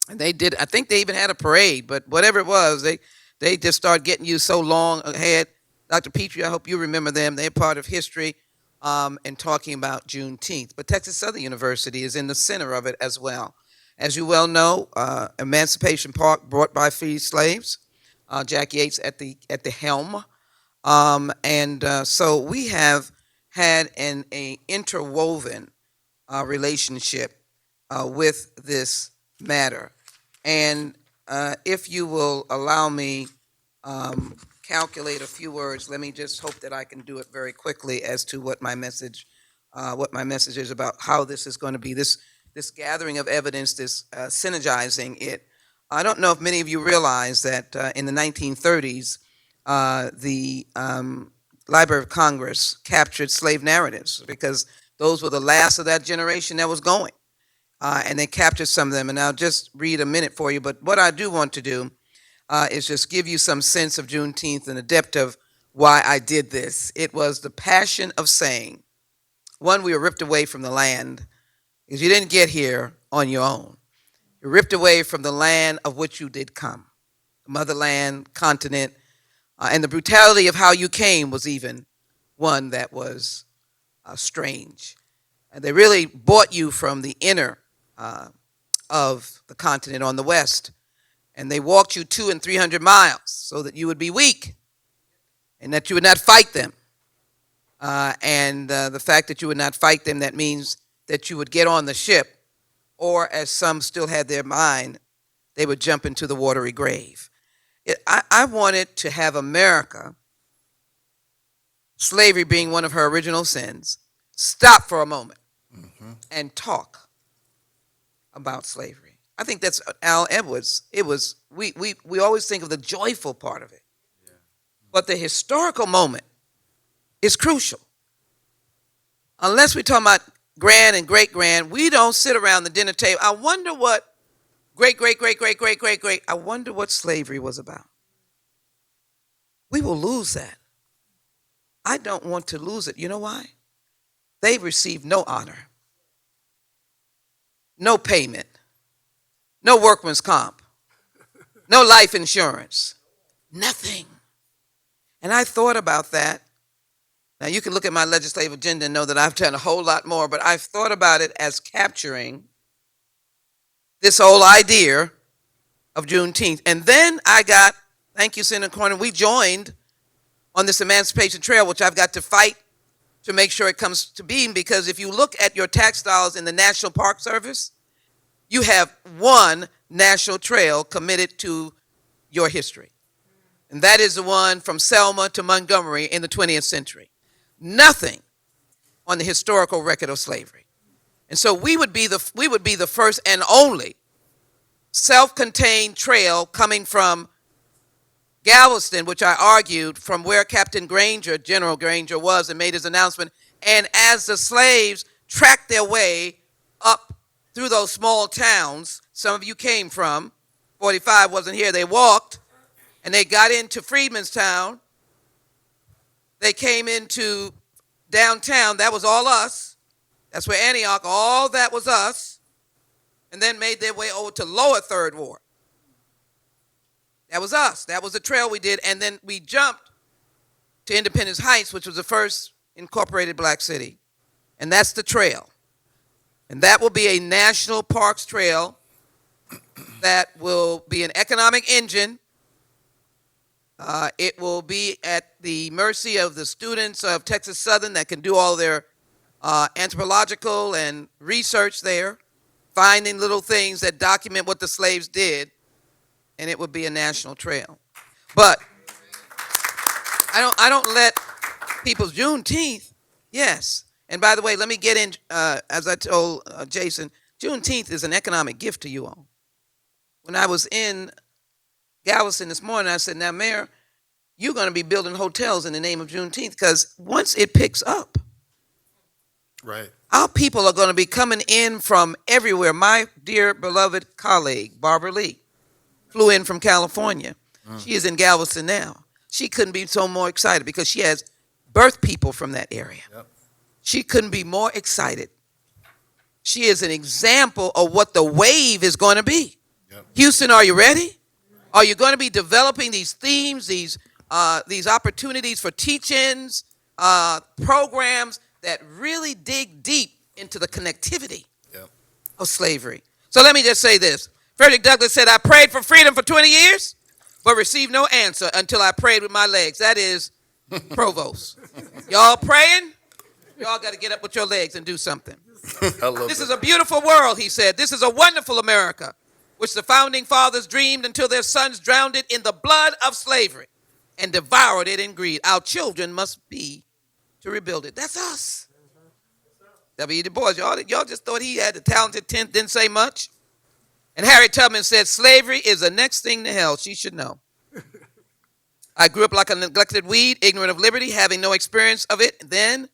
and they did, I think they even had a parade, but whatever it was, they just started getting you so long ahead. Dr. Petrie, I hope you remember them. They're part of history and talking about Juneteenth. But Texas Southern University is in the center of it as well. As you well know, Emancipation Park brought by free slaves, Jack Yates at the helm. So we have had an interwoven relationship with this matter. And if you will allow me calculate a few words, let me just hope that I can do it very quickly as to what my message is about, how this is going to be, this gathering of evidence, this synergizing it. I don't know if many of you realize that in the 1930s, the Library of Congress captured slave narratives because those were the last of that generation that was going. And they captured some of them, and I'll just read a minute for you. But what I do want to do is just give you some sense of Juneteenth and the depth of why I did this. It was the passion of saying, one, we were ripped away from the land because you didn't get here on your own. You're ripped away from the land of which you did come, the motherland, continent, and the brutality of how you came was even one that was strange. And they really bought you from the inner of the continent on the west, and they walked you 200 and 300 miles so that you would be weak and that you would not fight them. The fact that you would not fight them, that means that you would get on the ship, or as some still had their mind, they would jump into the watery grave. I wanted to have America, slavery being one of her original sins, stop for a moment and talk about slavery. I think that's Al Edwards. It was, we always think of the joyful part of it, but the historical moment is crucial. Unless we're talking about grand and great grand, we don't sit around the dinner table. I wonder what great, I wonder what slavery was about. We will lose that. I don't want to lose it. You know why? They received no honor, no payment, no workman's comp, no life insurance, nothing. And I thought about that. Now, you can look at my legislative agenda and know that I've done a whole lot more, but I've thought about it as capturing this whole idea of Juneteenth. And then I got, thank you, Senator Cornyn, we joined on this Emancipation Trail, which I've got to fight to make sure it comes to being, because if you look at your tax dollars in the National Park Service, you have one national trail committed to your history. And that is the one from Selma to Montgomery in the 20th century. Nothing on the historical record of slavery. And so we would be the first and only self-contained trail coming from Galveston, which I argued from where Captain Granger, General Granger, was and made his announcement. And as the slaves tracked their way up through those small towns some of you came from, 45 wasn't here, they walked and they got into Freedmanstown. They came into downtown, that was all us. That's where Antioch, all that was us. And then made their way over to Lower Third Ward. That was us. That was the trail we did. And then we jumped to Independence Heights, which was the first incorporated black city. And that's the trail. And that will be a national parks trail that will be an economic engine. It will be at the mercy of the students of Texas Southern that can do all their anthropological and research there, finding little things that document what the slaves did, and it would be a national trail. But I don't let people's Juneteenth, yes. And by the way, let me get in, as I told Jason, Juneteenth is an economic gift to you all. When I was in Galveston this morning, I said, now, Mayor, you're going to be building hotels in the name of Juneteenth, because once it picks up, Right. our people are going to be coming in from everywhere. My dear beloved colleague, Barbara Lee, flew in from California. She is in Galveston now. She couldn't be so more excited because she has birth people from that area. Yep. She couldn't be more excited. She is an example of what the wave is going to be. Yep. Houston, are you ready? Are you going to be developing these themes, these opportunities for teach-ins, programs that really dig deep into the connectivity Yep. of slavery? So let me just say this. Frederick Douglass said, I prayed for freedom for 20 years, but received no answer until I prayed with my legs. That is Provost. Y'all praying? Y'all got to get up with your legs and do something. I love This that. is a beautiful world, he said. This is a wonderful America, which the founding fathers dreamed until their sons drowned it in the blood of slavery and devoured it in greed. Our children must be to rebuild it. That's us. W. Du Bois, y'all just thought he had the talented 10th, didn't say much. And Harriet Tubman said, slavery is the next thing to hell. She should know. I grew up like a neglected weed, ignorant of liberty, having no experience of it. Then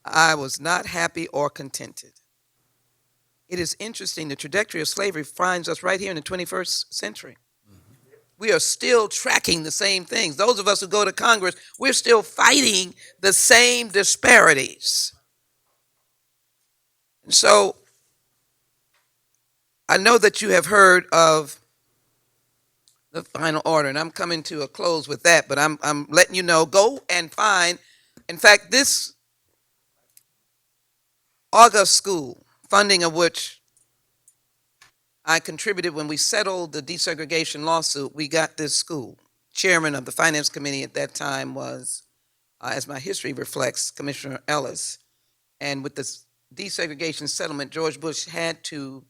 I was not happy or contented. It is interesting, the trajectory of slavery finds us right here in the 21st century. We are still tracking the same things. Those of us who go to Congress, we're still fighting the same disparities. And so I know that you have heard of the final order, and I'm coming to a close with that, but I'm letting you know, go and find, in fact, this August school, funding of which I contributed when we settled the desegregation lawsuit, we got this school. Chairman of the Finance Committee at that time was, as my history reflects, Commissioner Ellis. And with this desegregation settlement, George Bush had to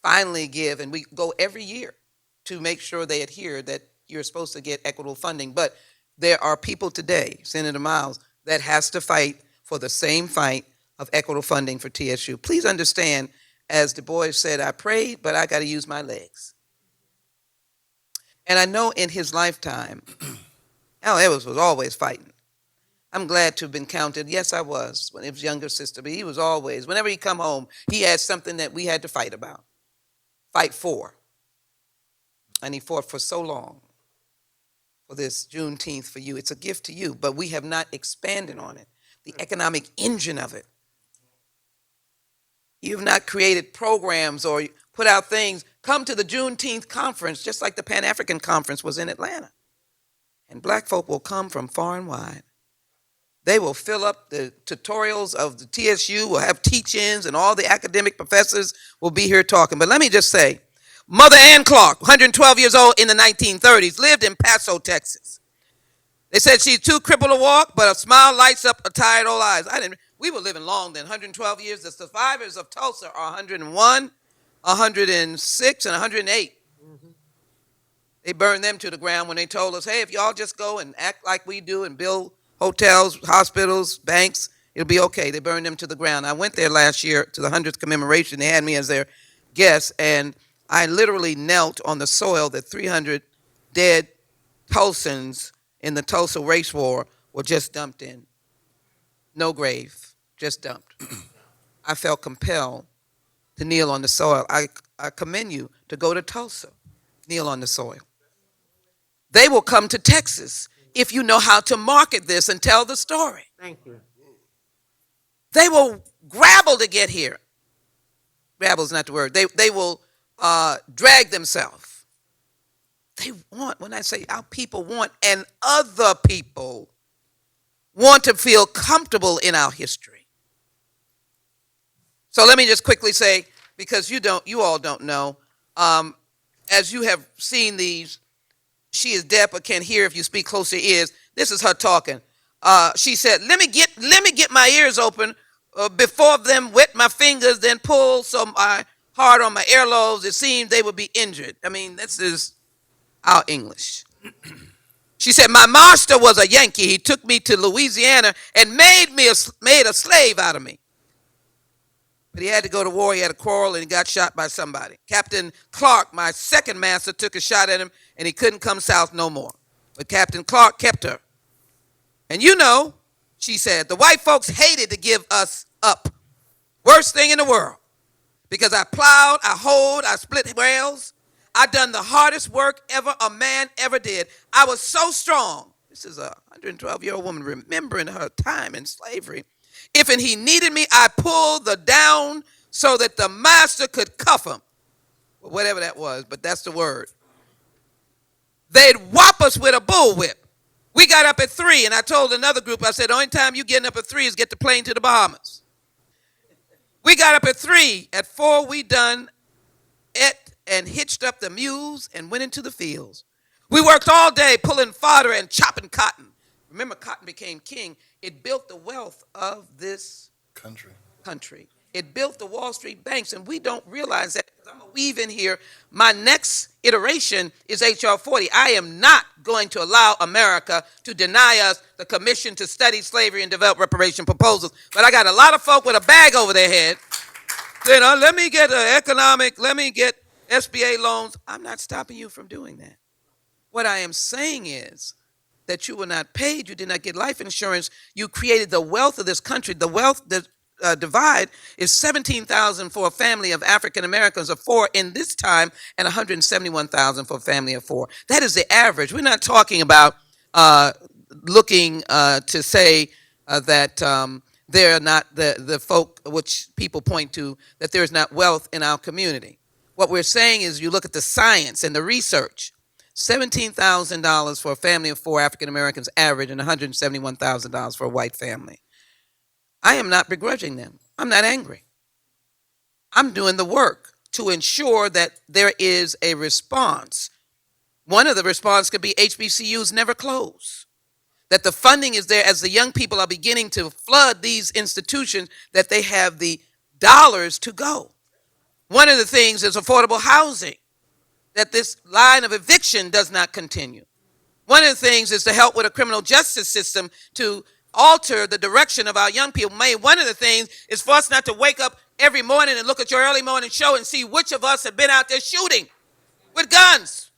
finally give, and we go every year to make sure they adhere that you're supposed to get equitable funding. But there are people today, Senator Miles, that has to fight for the same fight of equitable funding for TSU. Please understand, as Du Bois said, I prayed, but I got to use my legs. And I know in his lifetime, Al Edwards was always fighting. I'm glad to have been counted. Yes, I was, when he was younger sister, but he was always, whenever he come home, he had something that we had to fight about, fight for. And he fought for so long for this Juneteenth for you. It's a gift to you, but we have not expanded on it, the economic engine of it. You've not created programs or put out things. Come to the Juneteenth conference, just like the Pan-African conference was in Atlanta. And black folk will come from far and wide. They will fill up the tutorials of the TSU, will have teach-ins, and all the academic professors will be here talking. But let me just say, Mother Ann Clark, 112 years old in the 1930s, lived in Paso, Texas. They said she's too crippled to walk, but a smile lights up her tired old eyes. We were living long then, 112 years. The survivors of Tulsa are 101, 106, and 108. They burned them to the ground when they told us, hey, if y'all just go and act like we do and build hotels, hospitals, banks, it'll be okay. They burned them to the ground. I went there last year to the 100th commemoration. They had me as their guest, and I literally knelt on the soil that 300 dead Tulsans in the Tulsa race war were just dumped in. No grave, just dumped. I felt compelled to kneel on the soil. I commend you to go to Tulsa, kneel on the soil. They will come to Texas if you know how to market this and tell the story. Thank you. They will grapple to get here. Grapple is not the word. They will drag themselves. They want, when I say our people want, and other people want to feel comfortable in our history. So let me just quickly say, because you all don't know, as you have seen these, she is deaf but can't hear if you speak close to her ears. This is her talking. She said, let me get my ears open before them wet my fingers, then pull so hard on my earlobes, it seemed they would be injured. I mean, this is our English. She said, my master was a Yankee. He took me to Louisiana and made a slave out of me. But he had to go to war. He had a quarrel and he got shot by somebody. Captain Clark, my second master, took a shot at him and he couldn't come south no more. But Captain Clark kept her. And you know, she said, the white folks hated to give us up. Worst thing in the world. Because I plowed, I hoed, I split rails. I done the hardest work ever a man ever did. I was so strong. This is a 112-year-old woman remembering her time in slavery. If he needed me, I pulled the down so that the master could cuff him. Well, whatever that was, but that's the word. They'd whop us with a bullwhip. We got up at 3, and I told another group, I said, the only time you getting up at 3 is get the plane to the Bahamas. We got up at 3. At 4, we done ate and hitched up the mules and went into the fields. We worked all day pulling fodder and chopping cotton. Remember, cotton became king. It built the wealth of this country. It built the Wall Street banks, and we don't realize that. I'm going to weave in here. My next iteration is H.R. 40. I am not going to allow America to deny us the commission to study slavery and develop reparation proposals. But I got a lot of folk with a bag over their head saying, let me get let me get SBA loans. I'm not stopping you from doing that. What I am saying is that you were not paid, you did not get life insurance, you created the wealth of this country. The wealth divide is $17,000 for a family of African Americans of 4 in this time, and $171,000 for a family of 4. That is the average. We're not talking about looking to say that there are not the folk which people point to, that there is not wealth in our community. What we're saying is you look at the science and the research. $17,000 for a family of 4 African Americans average, and $171,000 for a white family. I am not begrudging them. I'm not angry. I'm doing the work to ensure that there is a response. One of the responses could be HBCUs never close. That the funding is there as the young people are beginning to flood these institutions, that they have the dollars to go. One of the things is affordable housing, that this line of eviction does not continue. One of the things is to help with a criminal justice system to alter the direction of our young people. One of the things is for us not to wake up every morning and look at your early morning show and see which of us have been out there shooting with guns,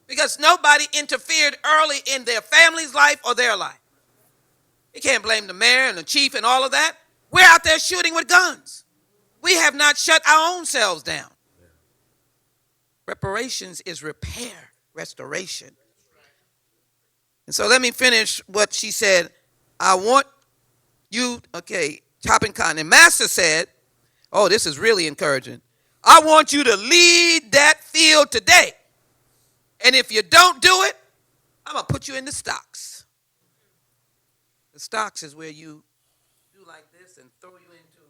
because nobody interfered early in their family's life or their life. You can't blame the mayor and the chief and all of that. We're out there shooting with guns. We have not shut our own selves down. Reparations is repair, restoration. And so let me finish what she said. I want you, chopping cotton. And Master said, oh, this is really encouraging. I want you to lead that field today. And if you don't do it, I'm going to put you in the stocks. The stocks is where you do like this and throw you into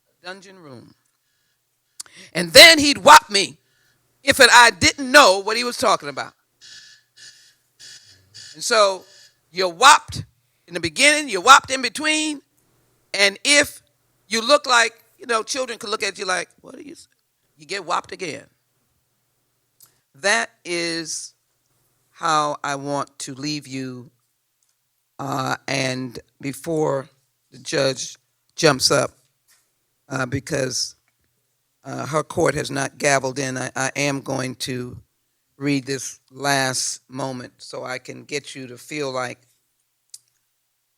a dungeon room. And then he'd whop me if I didn't know what he was talking about. And so you're whopped in the beginning, you're whopped in between, and if you look like, children could look at you like, what are you? You get whopped again. That is how I want to leave you. And before the judge jumps up, because her court has not gavelled in, I am going to read this last moment so I can get you to feel like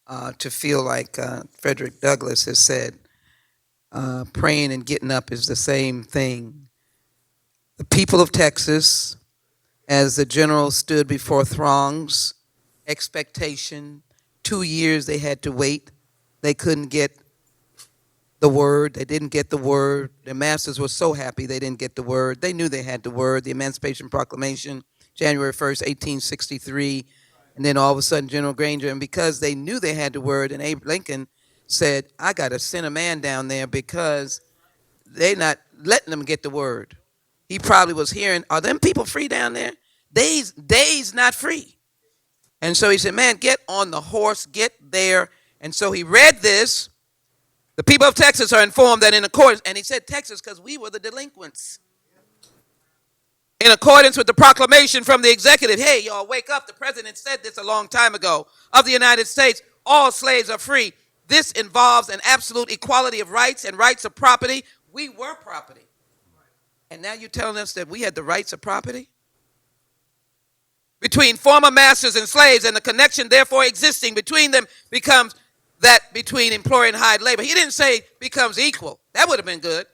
Frederick Douglass has said, praying and getting up is the same thing. The people of Texas, as the general stood before throngs, expectation, 2 years they had to wait. They couldn't get the word. They didn't get the word. Their masters were so happy they didn't get the word. They knew they had the word. The Emancipation Proclamation, January 1st, 1863. And then all of a sudden, General Granger, and because they knew they had the word, and Abe Lincoln said, I got to send a man down there because they're not letting them get the word. He probably was hearing, are them people free down there? Days not free. And so he said, man, get on the horse, get there. And so he read this. The people of Texas are informed that in accordance, and he said Texas because we were the delinquents. In accordance with the proclamation from the executive, hey, y'all, wake up. The president said this a long time ago, of the United States, all slaves are free. This involves an absolute equality of rights and rights of property. We were property. And now you're telling us that we had the rights of property? Between former masters and slaves, and the connection therefore existing between them becomes that between employer and hired labor. He didn't say becomes equal. That would have been good.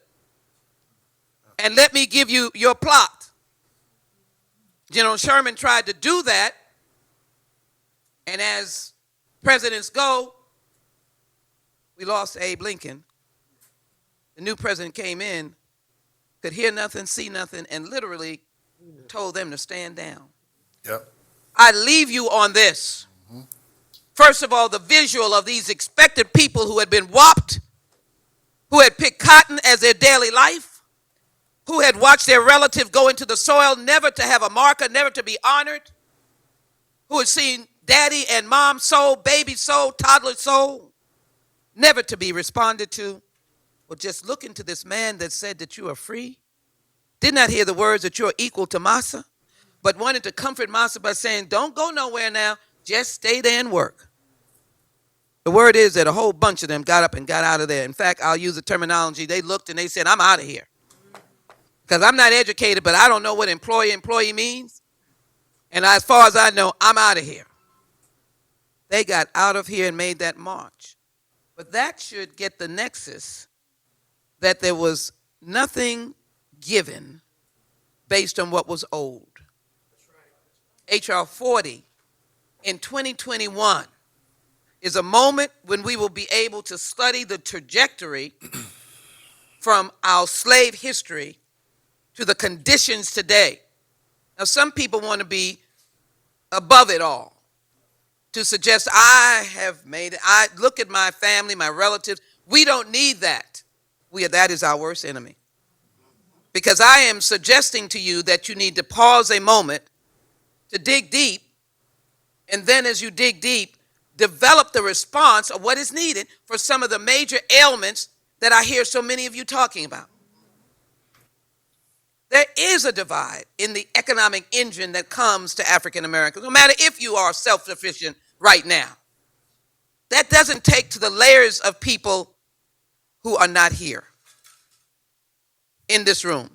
And let me give you your plot. General Sherman tried to do that, and as presidents go, we lost Abe Lincoln. The new president came in, could hear nothing, see nothing, and literally told them to stand down. Yep. I leave you on this. First of all, the visual of these expected people who had been whopped, who had picked cotton as their daily life, who had watched their relative go into the soil, never to have a marker, never to be honored, who had seen daddy and mom sold, baby sold, toddler sold, never to be responded to. Well, just look into this man that said that you are free, did not hear the words that you're equal to Massa, but wanted to comfort Massa by saying, don't go nowhere now, just stay there and work. The word is that a whole bunch of them got up and got out of there. In fact, I'll use the terminology. They looked and they said, I'm out of here. Because I'm not educated, but I don't know what employee means. And as far as I know, I'm out of here. They got out of here and made that march. But that should get the nexus that there was nothing given based on what was owed. H.R. 40 in 2021 is a moment when we will be able to study the trajectory from our slave history to the conditions today. Now, some people want to be above it all, to suggest I have made it. I look at my family, my relatives. We don't need that. That is our worst enemy. Because I am suggesting to you that you need to pause a moment to dig deep, and then as you dig deep, develop the response of what is needed for some of the major ailments that I hear so many of you talking about. There is a divide in the economic engine that comes to African Americans, no matter if you are self-sufficient right now. That doesn't take to the layers of people who are not here in this room.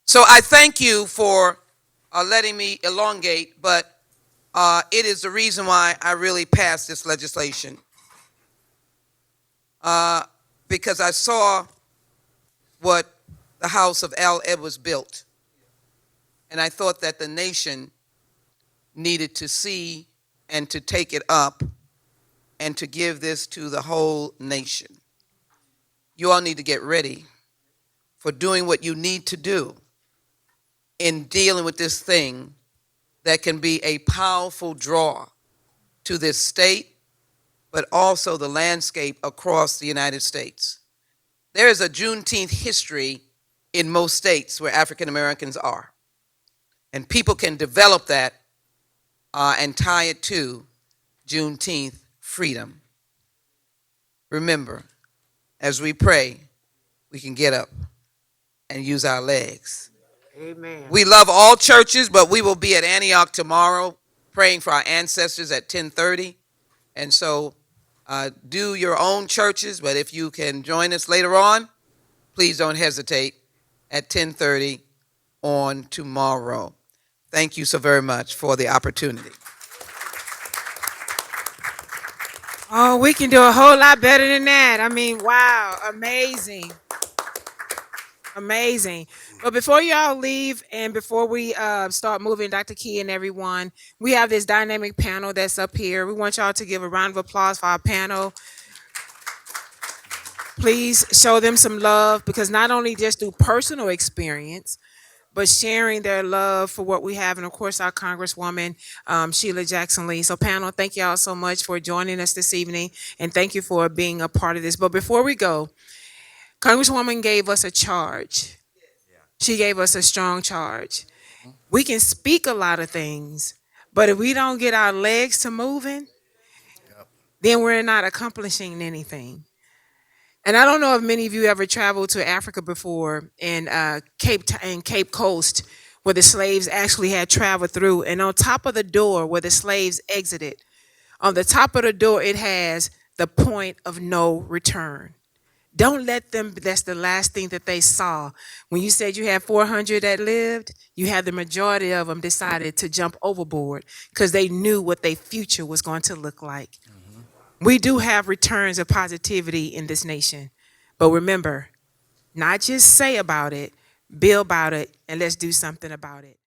So I thank you for letting me elongate, but it is the reason why I really passed this legislation. Because I saw what the house of Al Edwards built. And I thought that the nation needed to see and to take it up and to give this to the whole nation. You all need to get ready for doing what you need to do in dealing with this thing that can be a powerful draw to this state, but also the landscape across the United States. There is a Juneteenth history in most states where African Americans are. And people can develop that and tie it to Juneteenth freedom. Remember, as we pray, we can get up and use our legs. Amen. We love all churches, but we will be at Antioch tomorrow praying for our ancestors at 10:30. And so do your own churches, but if you can join us later on, please don't hesitate at 10:30 on tomorrow. Thank you so very much for the opportunity. Oh, we can do a whole lot better than that. I mean, wow, amazing. Amazing. But before y'all leave and before we start moving, Dr. Key and everyone, we have this dynamic panel that's up here. We want y'all to give a round of applause for our panel. Please show them some love, because not only just through personal experience, but sharing their love for what we have, and of course our Congresswoman, Sheila Jackson Lee. So panel, thank y'all so much for joining us this evening, and thank you for being a part of this. But before we go, Congresswoman gave us a charge. She gave us a strong charge. We can speak a lot of things, but if we don't get our legs to moving, then we're not accomplishing anything. And I don't know if many of you ever traveled to Africa before, in Cape Coast, where the slaves actually had traveled through. And on top of the door where the slaves exited, on the top of the door, it has the point of no return. Don't let them, that's the last thing that they saw. When you said you had 400 that lived, you had the majority of them decided to jump overboard because they knew what their future was going to look like. We do have returns of positivity in this nation. But remember, not just say about it, be about it, and let's do something about it.